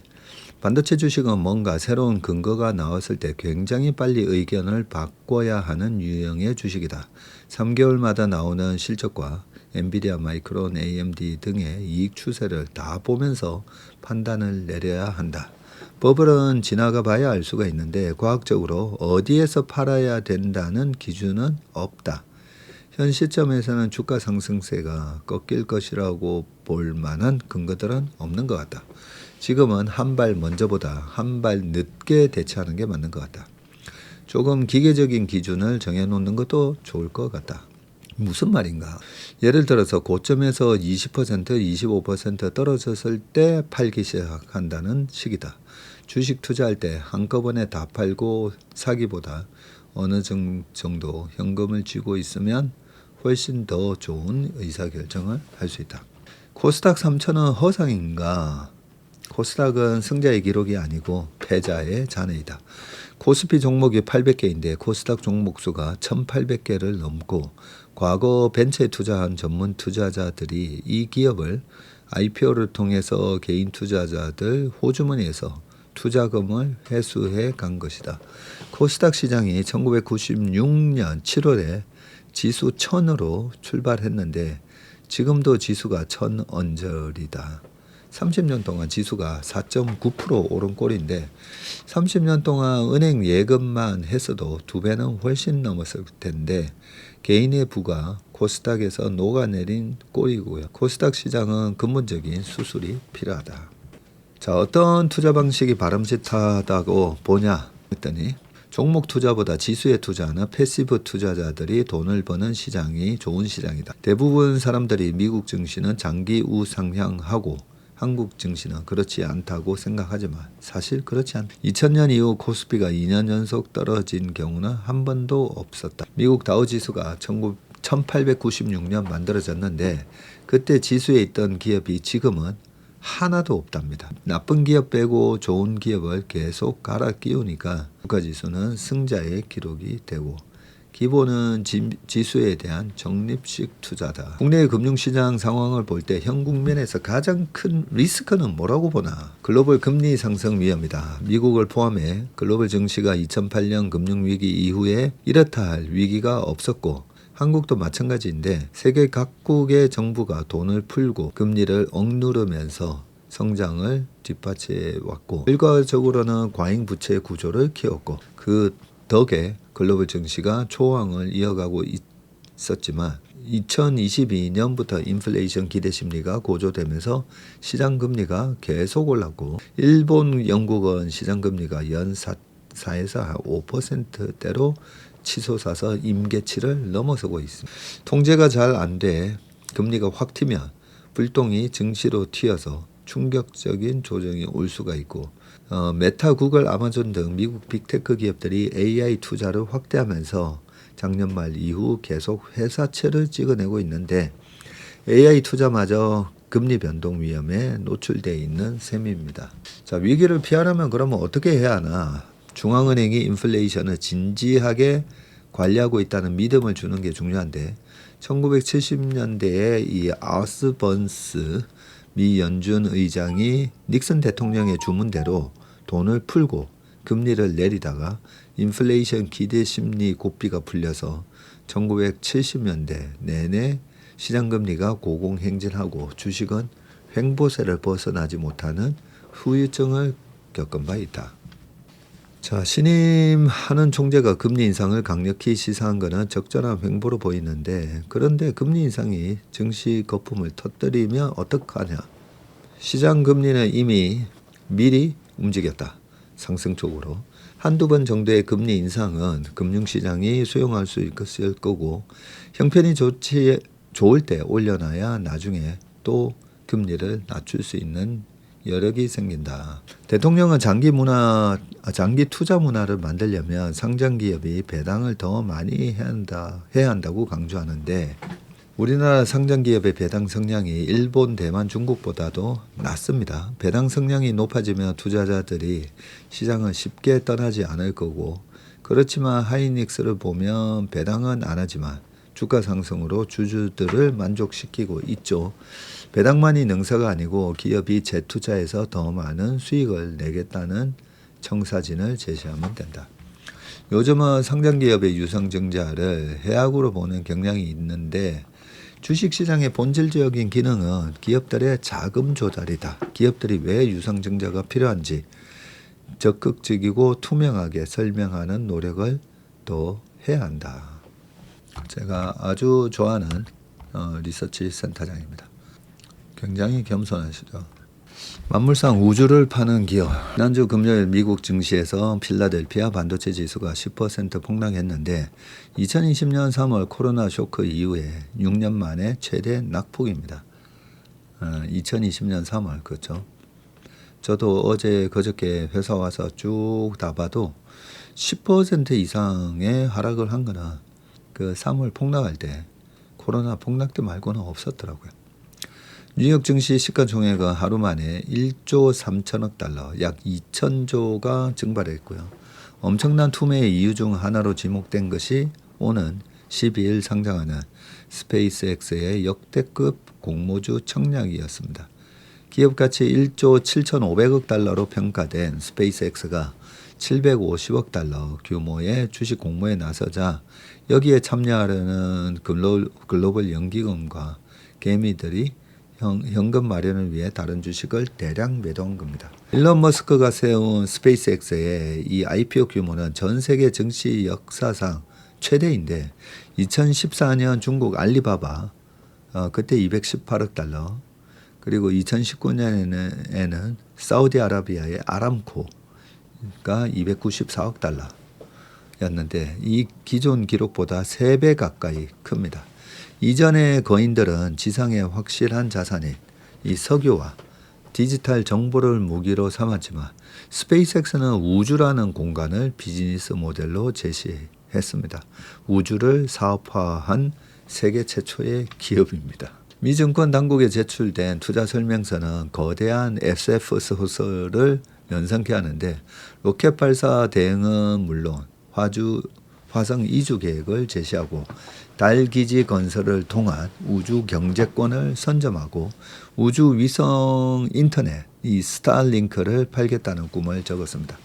반도체 주식은 뭔가 새로운 근거가 나왔을 때 굉장히 빨리 의견을 바꿔야 하는 유형의 주식이다. 3개월마다 나오는 실적과 엔비디아, 마이크론, AMD 등의 이익 추세를 다 보면서 판단을 내려야 한다. 버블은 지나가 봐야 알 수가 있는데 과학적으로 어디에서 팔아야 된다는 기준은 없다. 현 시점에서는 주가 상승세가 꺾일 것이라고 볼 만한 근거들은 없는 것 같다. 지금은 한 발 먼저보다 한 발 늦게 대처하는 게 맞는 것 같다. 조금 기계적인 기준을 정해놓는 것도 좋을 것 같다. 무슨 말인가? 예를 들어서 고점에서 20%, 25% 떨어졌을 때 팔기 시작한다는 식이다. 주식 투자할 때 한꺼번에 다 팔고 사기보다 어느 정도 현금을 쥐고 있으면 훨씬 더 좋은 의사결정을 할 수 있다. 코스닥 3천은 허상인가? 코스닥은 승자의 기록이 아니고 패자의 잔해이다. 코스피 종목이 800개인데 코스닥 종목 수가 1800개를 넘고 과거 벤처에 투자한 전문 투자자들이 이 기업을 IPO를 통해서 개인 투자자들 호주머니에서 투자금을 회수해 간 것이다. 코스닥 시장이 1996년 7월에 지수 1000으로 출발했는데 지금도 지수가 1000 언저리다. 30년 동안 지수가 4.9% 오른 꼴인데 30년 동안 은행 예금만 했어도 2배는 훨씬 넘었을 텐데 개인의 부가 코스닥에서 녹아내린 꼴이고요. 코스닥 시장은 근본적인 수술이 필요하다. 자, 어떤 투자 방식이 바람직하다고 보냐 했더니 종목 투자보다 지수에 투자하는 패시브 투자자들이 돈을 버는 시장이 좋은 시장이다. 대부분 사람들이 미국 증시는 장기 우상향하고 한국 증시는 그렇지 않다고 생각하지만 사실 그렇지 않다. 2000년 이후 코스피가 2년 연속 떨어진 경우는 한 번도 없었다. 미국 다우지수가 1896년 만들어졌는데 그때 지수에 있던 기업이 지금은 하나도 없답니다. 나쁜 기업 빼고 좋은 기업을 계속 갈아 끼우니까 국가지수는 승자의 기록이 되고 기본은 지수에 대한 적립식 투자다. 국내 금융시장 상황을 볼 때 현 국면에서 가장 큰 리스크는 뭐라고 보나? 글로벌 금리 상승 위험이다. 미국을 포함해 글로벌 증시가 2008년 금융위기 이후에 이렇다 할 위기가 없었고 한국도 마찬가지인데 세계 각국의 정부가 돈을 풀고 금리를 억누르면서 성장을 뒷받침해 왔고 결과적으로는 과잉 부채 구조를 키웠고 그 덕에 글로벌 증시가 초황을 이어가고 있었지만 2022년부터 인플레이션 기대 심리가 고조되면서 시장 금리가 계속 올랐고 일본, 영국은 시장 금리가 연 4에서 5%대로 치솟아서 임계치를 넘어서고 있습니다. 통제가 잘 안 돼 금리가 확 튀면 불똥이 증시로 튀어서 충격적인 조정이 올 수가 있고 메타, 구글, 아마존 등 미국 빅테크 기업들이 AI 투자를 확대하면서 작년 말 이후 계속 회사채를 찍어내고 있는데 AI 투자마저 금리 변동 위험에 노출되어 있는 셈입니다. 자, 위기를 피하려면 그러면 어떻게 해야 하나? 중앙은행이 인플레이션을 진지하게 관리하고 있다는 믿음을 주는 게 중요한데 1970년대에 이 아스번스 미 연준 의장이 닉슨 대통령의 주문대로 돈을 풀고 금리를 내리다가 인플레이션 기대 심리 고삐가 풀려서 1970년대 내내 시장금리가 고공행진하고 주식은 횡보세를 벗어나지 못하는 후유증을 겪은 바 있다. 자, 신임하는 총재가 금리 인상을 강력히 시사한 것은 적절한 횡보로 보이는데 그런데 금리 인상이 증시 거품을 터뜨리면 어떡하냐. 시장 금리는 이미 미리 움직였다. 상승 쪽으로. 한두 번 정도의 금리 인상은 금융시장이 수용할 수 있을 거고 형편이 좋을 때 올려놔야 나중에 또 금리를 낮출 수 있는 여력이 생긴다. 대통령은 장기 투자 문화를 만들려면 상장 기업이 배당을 더 많이 해야 한다고 강조하는데 우리나라 상장 기업의 배당 성량이 일본, 대만, 중국보다도 낮습니다. 배당 성량이 높아지면 투자자들이 시장을 쉽게 떠나지 않을 거고 그렇지만 하이닉스를 보면 배당은 안 하지만 주가 상승으로 주주들을 만족시키고 있죠. 배당만이 능사가 아니고 기업이 재투자해서 더 많은 수익을 내겠다는 청사진을 제시하면 된다. 요즘은 상장기업의 유상증자를 해악으로 보는 경향이 있는데 주식시장의 본질적인 기능은 기업들의 자금 조달이다. 기업들이 왜 유상증자가 필요한지 적극적이고 투명하게 설명하는 노력을 또 해야 한다. 제가 아주 좋아하는 리서치 센터장입니다. 굉장히 겸손하시죠. 만물상 우주를 파는 기업. 지난주 금요일 미국 증시에서 필라델피아 반도체 지수가 10% 폭락했는데 2020년 3월 코로나 쇼크 이후에 6년 만에 최대 낙폭입니다. 2020년 3월 그렇죠. 저도 어제 그저께 회사 와서 쭉 다 봐도 10% 이상의 하락을 한 거는 그 3월 폭락할 때 코로나 폭락 때 말고는 없었더라고요. 뉴욕 증시 시가총액은 하루 만에 1조 3천억 달러, 약 2천조가 증발했고요. 엄청난 투매의 이유 중 하나로 지목된 것이 오는 12일 상장하는 스페이스X의 역대급 공모주 청약이었습니다. 기업가치 1조 7,500억 달러로 평가된 스페이스X가 750억 달러 규모의 주식 공모에 나서자 여기에 참여하려는 글로벌 연기금과 개미들이 현금 마련을 위해 다른 주식을 대량 매도한 겁니다. 일론 머스크가 세운 스페이스X의 이 IPO 규모는 전 세계 증시 역사상 최대인데 2014년 중국 알리바바 그때 218억 달러 그리고 2019년에는 사우디아라비아의 아람코가 294억 달러였는데 이 기존 기록보다 3배 가까이 큽니다. 이전의 거인들은 지상의 확실한 자산인 이 석유와 디지털 정보를 무기로 삼았지만 스페이스X는 우주라는 공간을 비즈니스 모델로 제시했습니다. 우주를 사업화한 세계 최초의 기업입니다. 미 증권 당국에 제출된 투자 설명서는 거대한 SF 소설을 연상케 하는데 로켓 발사 대응은 물론 화성 이주 계획을 제시하고 달 기지 건설을 통한 우주 경제권을 선점하고 우주 위성 인터넷 이 스타링크를 팔겠다는 꿈을 적었습니다.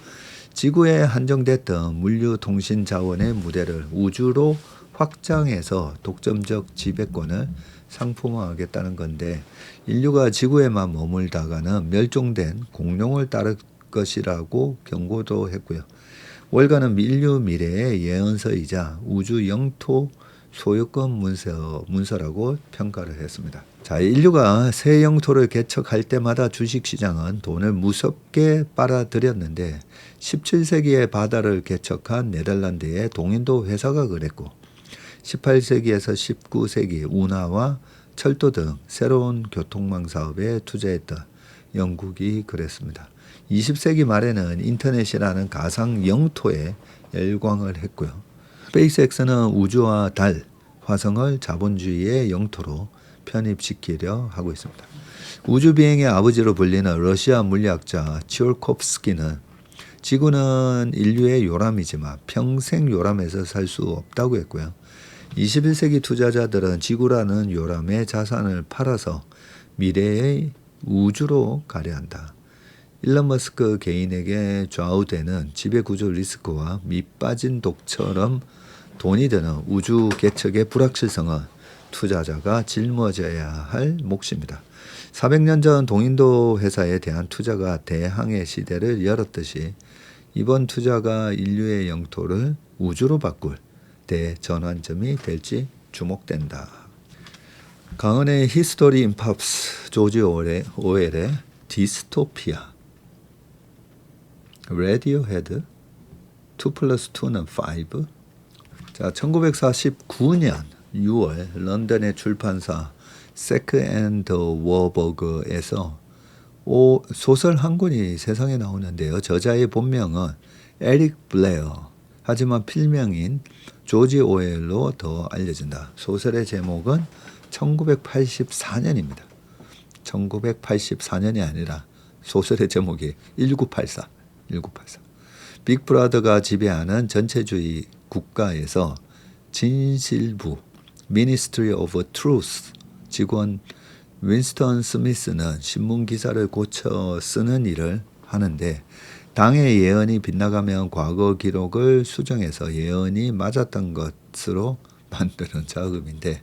지구에 한정됐던 물류 통신 자원의 무대를 우주로 확장해서 독점적 지배권을 상품화하겠다는 건데 인류가 지구에만 머물다가는 멸종된 공룡을 따를 것이라고 경고도 했고요. 월간은 인류 미래의 예언서이자 우주 영토 소유권 문서라고 평가를 했습니다. 자, 인류가 새 영토를 개척할 때마다 주식시장은 돈을 무섭게 빨아들였는데 17세기에 바다를 개척한 네덜란드의 동인도 회사가 그랬고 18세기에서 19세기 운하와 철도 등 새로운 교통망 사업에 투자했던 영국이 그랬습니다. 20세기 말에는 인터넷이라는 가상 영토에 열광을 했고요. 스페이스X는 우주와 달, 화성을 자본주의의 영토로 편입시키려 하고 있습니다. 우주비행의 아버지로 불리는 러시아 물리학자 치올코프스키는 지구는 인류의 요람이지만 평생 요람에서 살 수 없다고 했고요. 21세기 투자자들은 지구라는 요람의 자산을 팔아서 미래의 우주로 가려 한다. 일론 머스크 개인에게 좌우되는 지배구조 리스크와 밑빠진 독처럼 돈이 드는 우주 개척의 불확실성은 투자자가 짊어져야 할 몫입니다. 400년 전 동인도 회사에 대한 투자가 대항해 시대를 열었듯이 이번 투자가 인류의 영토를 우주로 바꿀 대전환점이 될지 주목된다. 강은의 히스토리 인 팝스, 조지 오웰의 디스토피아, 레디오헤드, 2+2는 5. 자, 1949년 6월 런던의 출판사 세크 앤드 워버그에서 소설 한 권이 세상에 나오는데요. 저자의 본명은 에릭 블레어, 하지만 필명인 조지 오웰로 더 알려진다. 소설의 제목은 1984년입니다. 1984년이 아니라 소설의 제목이 1984. 빅브라더가 지배하는 전체주의 국가에서 진실부 Ministry of Truth 직원 윈스턴 스미스는 신문 기사를 고쳐 쓰는 일을 하는데 당의 예언이 빗나가면 과거 기록을 수정해서 예언이 맞았던 것으로 만드는 작업인데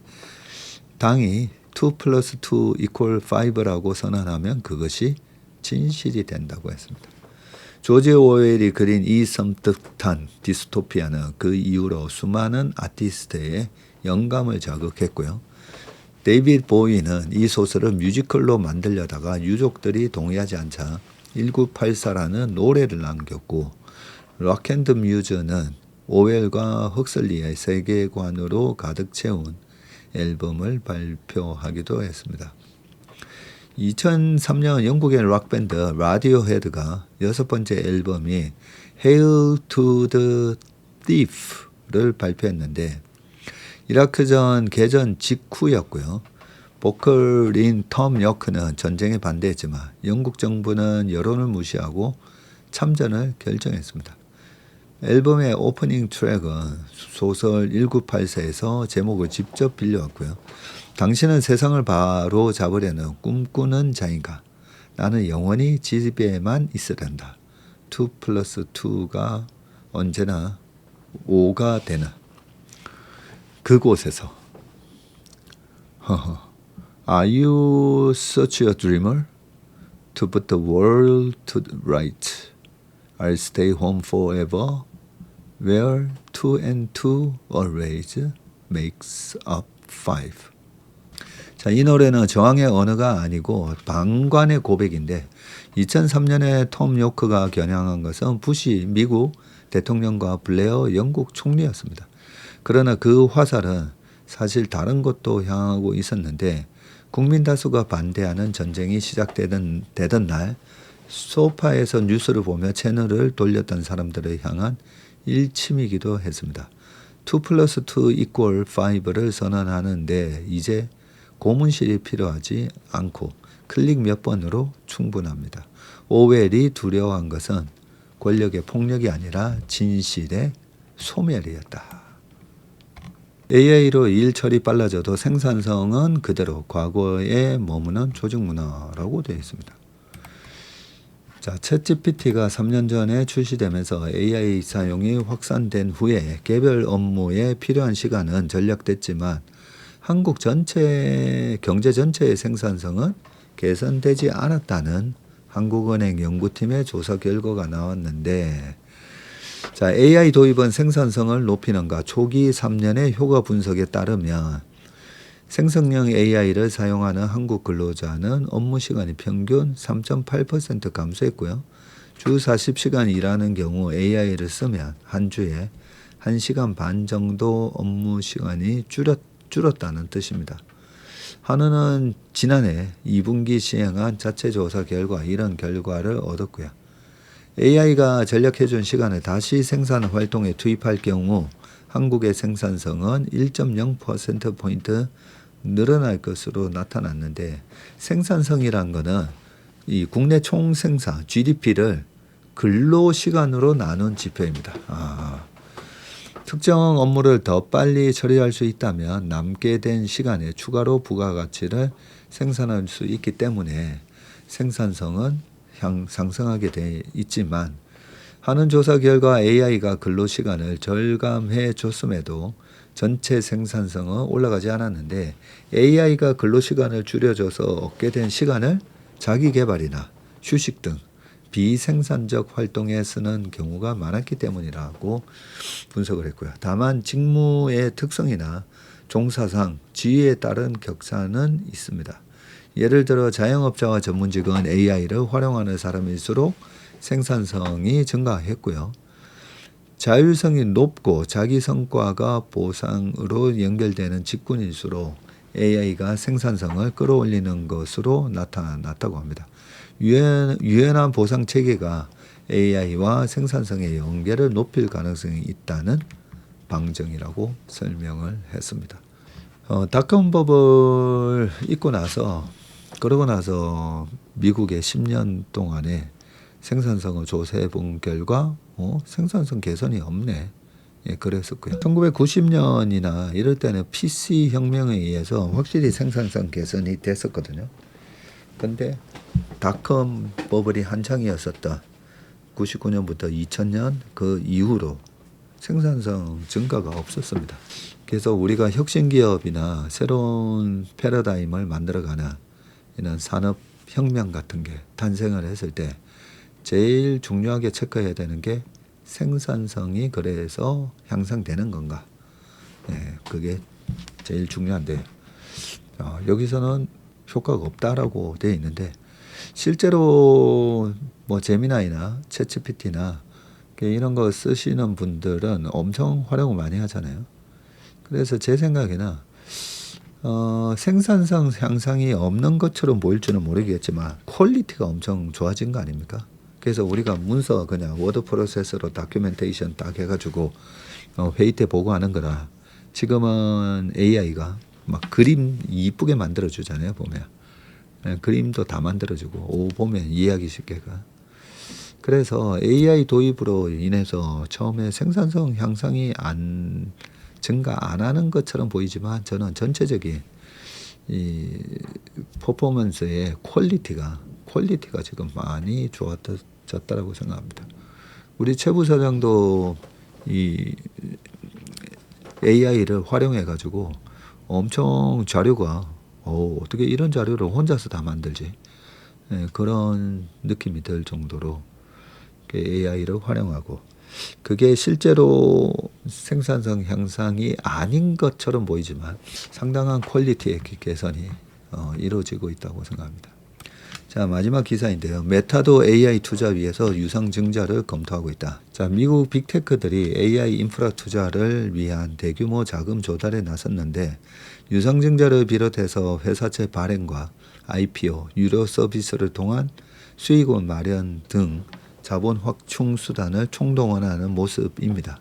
당이 2+2 5라고 선언하면 그것이 진실이 된다고 했습니다. 조지 오웰이 그린 이 섬뜩한 디스토피아는 그 이후로 수많은 아티스트의 영감을 자극했고요. 데이비드 보이는 이 소설을 뮤지컬로 만들려다가 유족들이 동의하지 않자 1984라는 노래를 남겼고 락앤드 뮤즈는 오웰과 헉슬리의 세계관으로 가득 채운 앨범을 발표하기도 했습니다. 2003년 영국의 락밴드 라디오헤드가 6번째 앨범이 Hail to the Thief를 발표했는데 이라크전 개전 직후였고요. 보컬인 톰 요크는 전쟁에 반대했지만 영국 정부는 여론을 무시하고 참전을 결정했습니다. 앨범의 오프닝 트랙은 소설 1984에서 제목을 직접 빌려왔고요. 당신은 세상을 바로 잡으려는 꿈꾸는 자인가? 나는 영원히 집에만 있으란다. 2+2가 언제나 5가 되는 그곳에서 Are you such a dreamer? To put the world to right. I'll stay home forever. Where 2 and 2 always makes up 5. 자, 이 노래는 저항의 언어가 아니고 방관의 고백인데 2003년에 톰 요크가 겨냥한 것은 부시 미국 대통령과 블레어 영국 총리였습니다. 그러나 그 화살은 사실 다른 곳도 향하고 있었는데 국민 다수가 반대하는 전쟁이 시작되던 날 소파에서 뉴스를 보며 채널을 돌렸던 사람들을 향한 일침이기도 했습니다. 2+2 5를 선언하는데 이제 고문실이 필요하지 않고 클릭 몇 번으로 충분합니다. 오웰이 두려워한 것은 권력의 폭력이 아니라 진실의 소멸이었다. AI로 일 처리 빨라져도 생산성은 그대로 과거에 머무는 조직 문화라고 되어 있습니다. 자, 챗GPT가 3년 전에 출시되면서 AI 사용이 확산된 후에 개별 업무에 필요한 시간은 절약됐지만 한국 경제 전체의 생산성은 개선되지 않았다는 한국은행 연구팀의 조사 결과가 나왔는데 자, AI 도입은 생산성을 높이는가? 초기 3년의 효과 분석에 따르면 생성형 AI를 사용하는 한국 근로자는 업무 시간이 평균 3.8% 감소했고요. 주 40시간 일하는 경우 AI를 쓰면 한 주에 1시간 반 정도 업무 시간이 줄었다는 뜻입니다. 한은은 지난해 2분기 시행한 자체 조사 결과 이런 결과를 얻었고요. AI가 전략해준 시간을 다시 생산 활동에 투입할 경우 한국의 생산성은 1.0%포인트 늘어날 것으로 나타났는데, 생산성이란 거는 이 국내 총생산 GDP를 근로시간으로 나눈 지표입니다. 특정 업무를 더 빨리 처리할 수 있다면 남게 된 시간에 추가로 부가가치를 생산할 수 있기 때문에 생산성은 상승하게 돼 있지만, 하는 조사 결과 AI가 근로시간을 절감해 줬음에도 전체 생산성은 올라가지 않았는데, AI가 근로시간을 줄여줘서 얻게 된 시간을 자기개발이나 휴식 등 비생산적 활동에 쓰는 경우가 많았기 때문이라고 분석을 했고요. 다만 직무의 특성이나 종사상 지위에 따른 격차는 있습니다. 예를 들어 자영업자와 전문직은 AI를 활용하는 사람일수록 생산성이 증가했고요. 자율성이 높고 자기 성과가 보상으로 연결되는 직군일수록 AI가 생산성을 끌어올리는 것으로 나타났다고 합니다. 유연한 보상 체계가 AI와 생산성의 연계를 높일 가능성이 있다는 방증이라고 설명을 했습니다. 닷컴 버블 그러고 나서 미국의 10년 동안에 생산성을 조사해 본 결과 생산성 개선이 없네. 예, 그랬었고요. 1990년이나 이럴 때는 PC 혁명에 의해서 확실히 생산성 개선이 됐었거든요. 근데 닷컴 버블이 한창이었었다. 99년부터 2000년 그 이후로 생산성 증가가 없었습니다. 그래서 우리가 혁신기업이나 새로운 패러다임을 만들어가는 이런 산업혁명 같은 게 탄생을 했을 때 제일 중요하게 체크해야 되는 게 생산성이 그래서 향상되는 건가. 네, 그게 제일 중요한데 여기서는 효과가 없다라고 되어 있는데, 실제로 뭐 제미나이나 챗GPT나 이런 거 쓰시는 분들은 엄청 활용을 많이 하잖아요. 그래서 제 생각에는 생산성 향상이 없는 것처럼 보일지는 모르겠지만 퀄리티가 엄청 좋아진 거 아닙니까? 그래서 우리가 문서 그냥 워드 프로세서로 다큐멘테이션 딱 해가지고 회의 때 보고하는 거라, 지금은 AI가 막 그림 이쁘게 만들어 주잖아요. 보면 그림도 다 만들어주고 보면 이해하기 쉽게가. 그래서 AI 도입으로 인해서 처음에 생산성 향상이 증가 안 하는 것처럼 보이지만, 저는 전체적인 이 퍼포먼스의 퀄리티가 지금 많이 좋아졌다라고 생각합니다. 우리 최 부사장도 이 AI를 활용해 가지고 엄청 자료가 어떻게 이런 자료를 혼자서 다 만들지? 네, 그런 느낌이 들 정도로 AI를 활용하고, 그게 실제로 생산성 향상이 아닌 것처럼 보이지만 상당한 퀄리티의 개선이 이루어지고 있다고 생각합니다. 자, 마지막 기사인데요. 메타도 AI 투자 위해서 유상증자를 검토하고 있다. 자, 미국 빅테크들이 AI 인프라 투자를 위한 대규모 자금 조달에 나섰는데, 유상증자를 비롯해서 회사채 발행과 IPO, 유료 서비스를 통한 수익원 마련 등 자본 확충 수단을 총동원하는 모습입니다.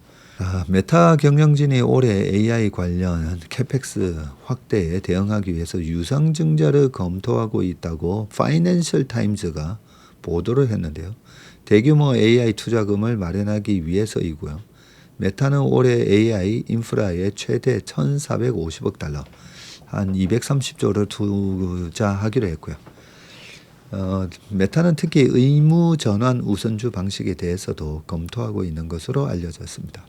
메타 경영진이 올해 AI 관련 캐펙스 확대에 대응하기 위해서 유상증자를 검토하고 있다고 파이낸셜 타임즈가 보도를 했는데요. 대규모 AI 투자금을 마련하기 위해서이고요. 메타는 올해 AI 인프라에 최대 1,450억 달러, 한 230조를 투자하기로 했고요. 메타는 특히 의무 전환 우선주 방식에 대해서도 검토하고 있는 것으로 알려졌습니다.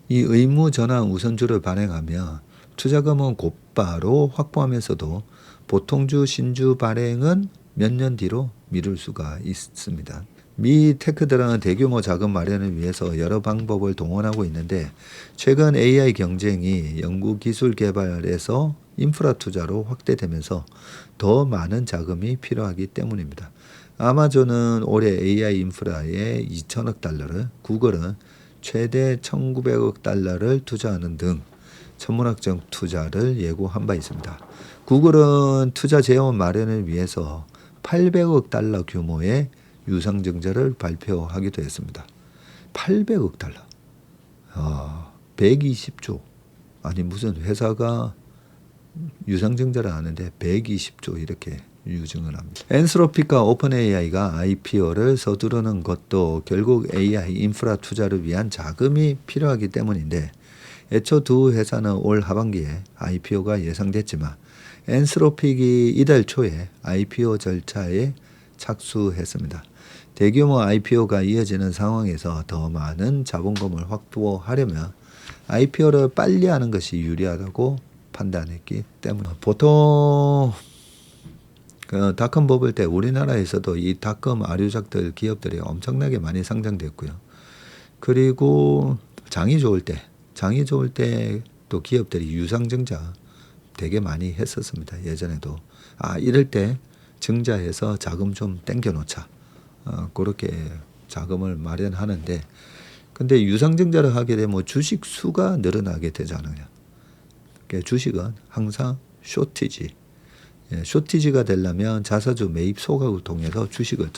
이 의무 전환 우선주를 발행하면 투자금은 곧바로 확보하면서도 보통주 신주 발행은 몇 년 뒤로 미룰 수가 있습니다. 미 테크들은 대규모 자금 마련을 위해서 여러 방법을 동원하고 있는데 최근 AI 경쟁이 연구기술 개발에서 인프라 투자로 확대되면서 더 많은 자금이 필요하기 때문입니다. 아마존은 올해 AI 인프라에 2천억 달러를, 구글은 최대 1,900억 달러를 투자하는 등 천문학적 투자를 예고한 바 있습니다. 구글은 투자 재원 마련을 위해서 800억 달러 규모의 유상증자를 발표하기도 했습니다. 800억 달러. 120조. 아니 무슨 회사가 유상증자를 하는데 120조 이렇게 유증을 합니다. 엔스로픽과 오픈 AI가 IPO를 서두르는 것도 결국 AI 인프라 투자를 위한 자금이 필요하기 때문인데 애초 두 회사는 올 하반기에 IPO가 예상됐지만 엔스로픽이 이달 초에 IPO 절차에 착수했습니다. 대규모 IPO가 이어지는 상황에서 더 많은 자본금을 확보하려면 IPO를 빨리 하는 것이 유리하다고 판단했기 때문에 보통 닷컴 버블 때 우리나라에서도 이 닷컴 아류작들 기업들이 엄청나게 많이 상장됐고요. 그리고 장이 좋을 때 또 기업들이 유상증자 되게 많이 했었습니다. 예전에도 이럴 때 증자해서 자금 좀 땡겨 놓자. 그렇게 자금을 마련하는데 근데 유상증자를 하게 되면 주식 수가 늘어나게 되잖아요. 그러니까 주식은 항상 쇼티지가 되려면 자사주 매입 소각을 통해서 주식을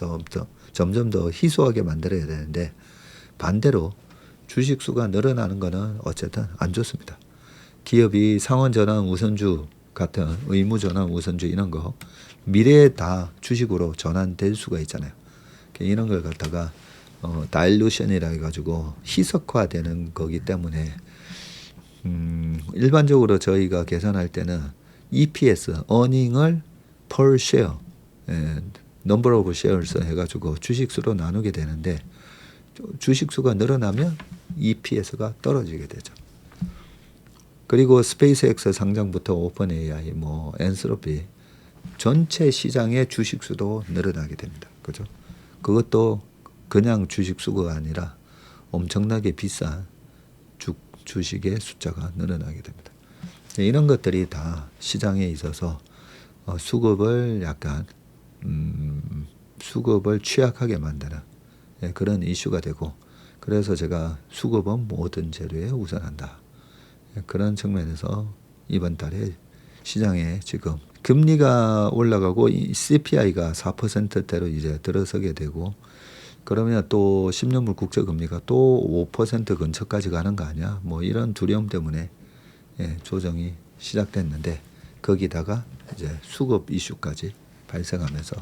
점점 더 희소하게 만들어야 되는데 반대로 주식 수가 늘어나는 것은 어쨌든 안 좋습니다. 기업이 상환전환 우선주 같은 의무전환 우선주 이런 거 미래에 다 주식으로 전환될 수가 있잖아요. 이런 걸 갖다가 다일루션이라 해가지고 희석화되는 거기 때문에 일반적으로 저희가 계산할 때는 EPS, earning을 per share, number of shares 해가지고 주식수로 나누게 되는데 주식수가 늘어나면 EPS가 떨어지게 되죠. 그리고 스페이스X 상장부터 오픈 AI, 엔스로피 전체 시장의 주식수도 늘어나게 됩니다. 그죠? 그것도 그냥 주식수가 아니라 엄청나게 비싼 주식의 숫자가 늘어나게 됩니다. 이런 것들이 다 시장에 있어서 수급을 약간 수급을 취약하게 만드는 그런 이슈가 되고 그래서 제가 수급은 모든 재료에 우선한다. 그런 측면에서 이번 달에 시장에 지금 금리가 올라가고 CPI가 4%대로 이제 들어서게 되고 그러면 또 10년물 국채금리가 또 5% 근처까지 가는 거 아니야? 이런 두려움 때문에 조정이 시작됐는데 거기다가 이제 수급 이슈까지 발생하면서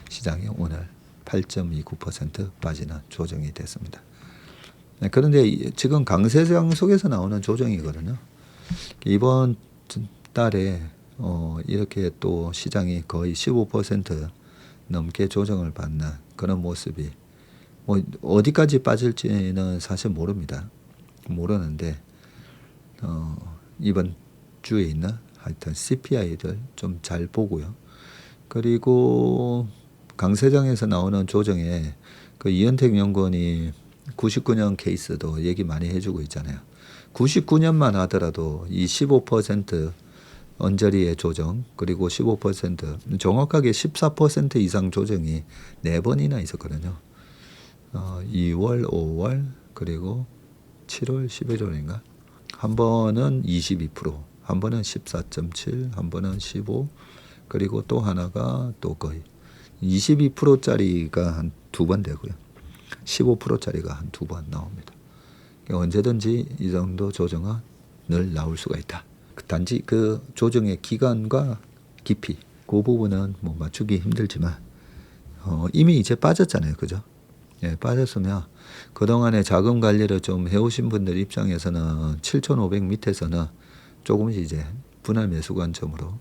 시장이 오늘 8.29% 빠지는 조정이 됐습니다. 그런데 지금 강세장 속에서 나오는 조정이거든요. 이번 달에 이렇게 또 시장이 거의 15% 넘게 조정을 받는 그런 모습이 어디까지 빠질지는 사실 모르는데 이번 주에 있는 하여튼 CPI들 좀 잘 보고요. 그리고 강세장에서 나오는 조정에 그 이현택 연구원이 99년 케이스도 얘기 많이 해주고 있잖아요. 99년만 하더라도 이 15% 언저리의 조정 그리고 15% 정확하게 14% 이상 조정이 4번이나 있었거든요. 2월, 5월 그리고 7월, 11월인가 한 번은 22%, 한 번은 14.7, 한 번은 15 그리고 또 하나가 또 거의 22%짜리가 한 2번 되고요. 15%짜리가 한 2번 나옵니다. 언제든지 이 정도 조정은 늘 나올 수가 있다. 단지 그 조정의 기간과 깊이 그 부분은 맞추기 힘들지만 이미 이제 빠졌잖아요. 그죠? 빠졌으면 그동안에 자금 관리를 좀 해오신 분들 입장에서는 7,500 밑에서는 조금씩 이제 분할 매수 관점으로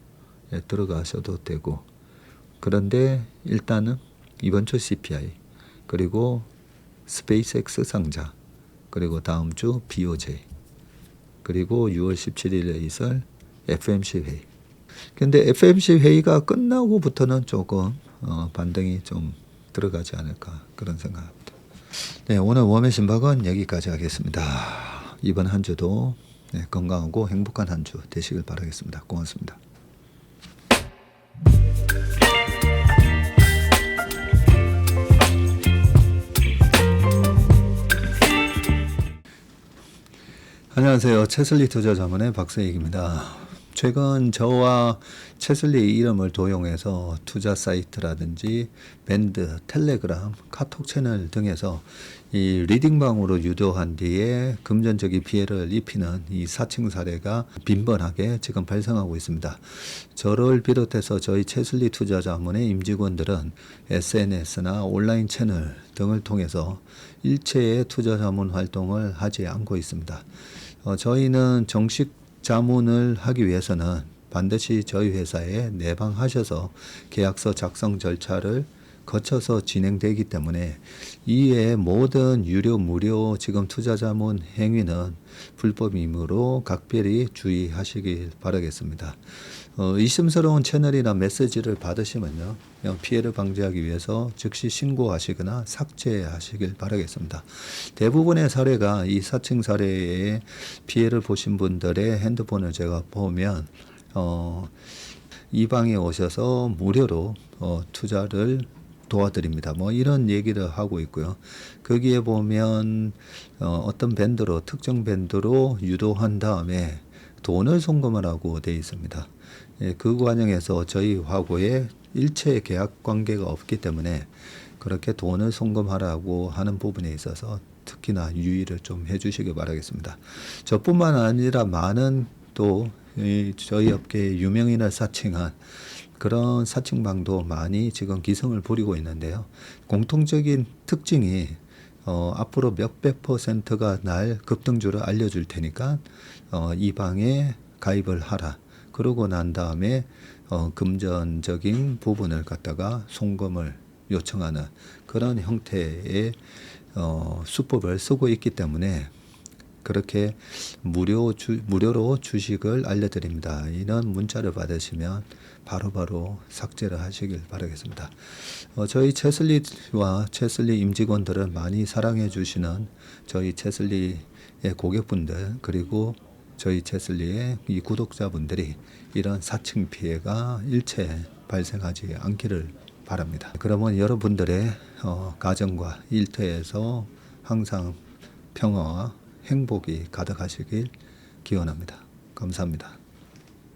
들어가셔도 되고 그런데 일단은 이번 주 CPI 그리고 스페이스X 상장 그리고 다음 주 BOJ 그리고 6월 17일에 있을 FMC 회의. 근데 FMC 회의가 끝나고부터는 조금 반등이 좀 들어가지 않을까 그런 생각합니다. 네, 오늘 웜의 신박은 여기까지 하겠습니다. 이번 한 주도 건강하고 행복한 한 주 되시길 바라겠습니다. 고맙습니다. 안녕하세요. 채슬리 투자자문의 박세익입니다. 최근 저와 채슬리 이름을 도용해서 투자 사이트라든지 밴드, 텔레그램, 카톡 채널 등에서 이 리딩방으로 유도한 뒤에 금전적인 피해를 입히는 이 사칭 사례가 빈번하게 지금 발생하고 있습니다. 저를 비롯해서 저희 채슬리 투자자문의 임직원들은 SNS나 온라인 채널 등을 통해서 일체의 투자자문 활동을 하지 않고 있습니다. 저희는 정식 자문을 하기 위해서는 반드시 저희 회사에 내방하셔서 계약서 작성 절차를 거쳐서 진행되기 때문에 이외의 모든 유료 무료 지금 투자자문 행위는 불법이므로 각별히 주의하시길 바라겠습니다. 의심스러운 채널이나 메시지를 받으시면요, 피해를 방지하기 위해서 즉시 신고하시거나 삭제하시길 바라겠습니다. 대부분의 사례가 이 사칭 사례에 피해를 보신 분들의 핸드폰을 제가 보면 이 방에 오셔서 무료로 투자를 도와드립니다. 뭐 이런 얘기를 하고 있고요. 거기에 보면 어떤 밴드로 특정 밴드로 유도한 다음에 돈을 송금하라고 되어 있습니다. 그 과정에서 저희하고의 일체 계약 관계가 없기 때문에 그렇게 돈을 송금하라고 하는 부분에 있어서 특히나 유의를 좀 해주시기 바라겠습니다. 저뿐만 아니라 많은 또 저희 업계의 유명인을 사칭한 그런 사칭방도 많이 지금 기승을 부리고 있는데요. 공통적인 특징이 앞으로 몇백 %가 날 급등주를 알려줄 테니까 이 방에 가입을 하라. 그러고 난 다음에 금전적인 부분을 갖다가 송금을 요청하는 그런 형태의 수법을 쓰고 있기 때문에 그렇게 무료로 주식을 알려드립니다. 이런 문자를 받으시면 바로바로 삭제를 하시길 바라겠습니다. 저희 채슬리와 채슬리 임직원들을 많이 사랑해 주시는 저희 채슬리의 고객분들 그리고 저희 채슬리의 이 구독자분들이 이런 사칭 피해가 일체 발생하지 않기를 바랍니다. 그러면 여러분들의 가정과 일터에서 항상 평화와 행복이 가득하시길 기원합니다. 감사합니다.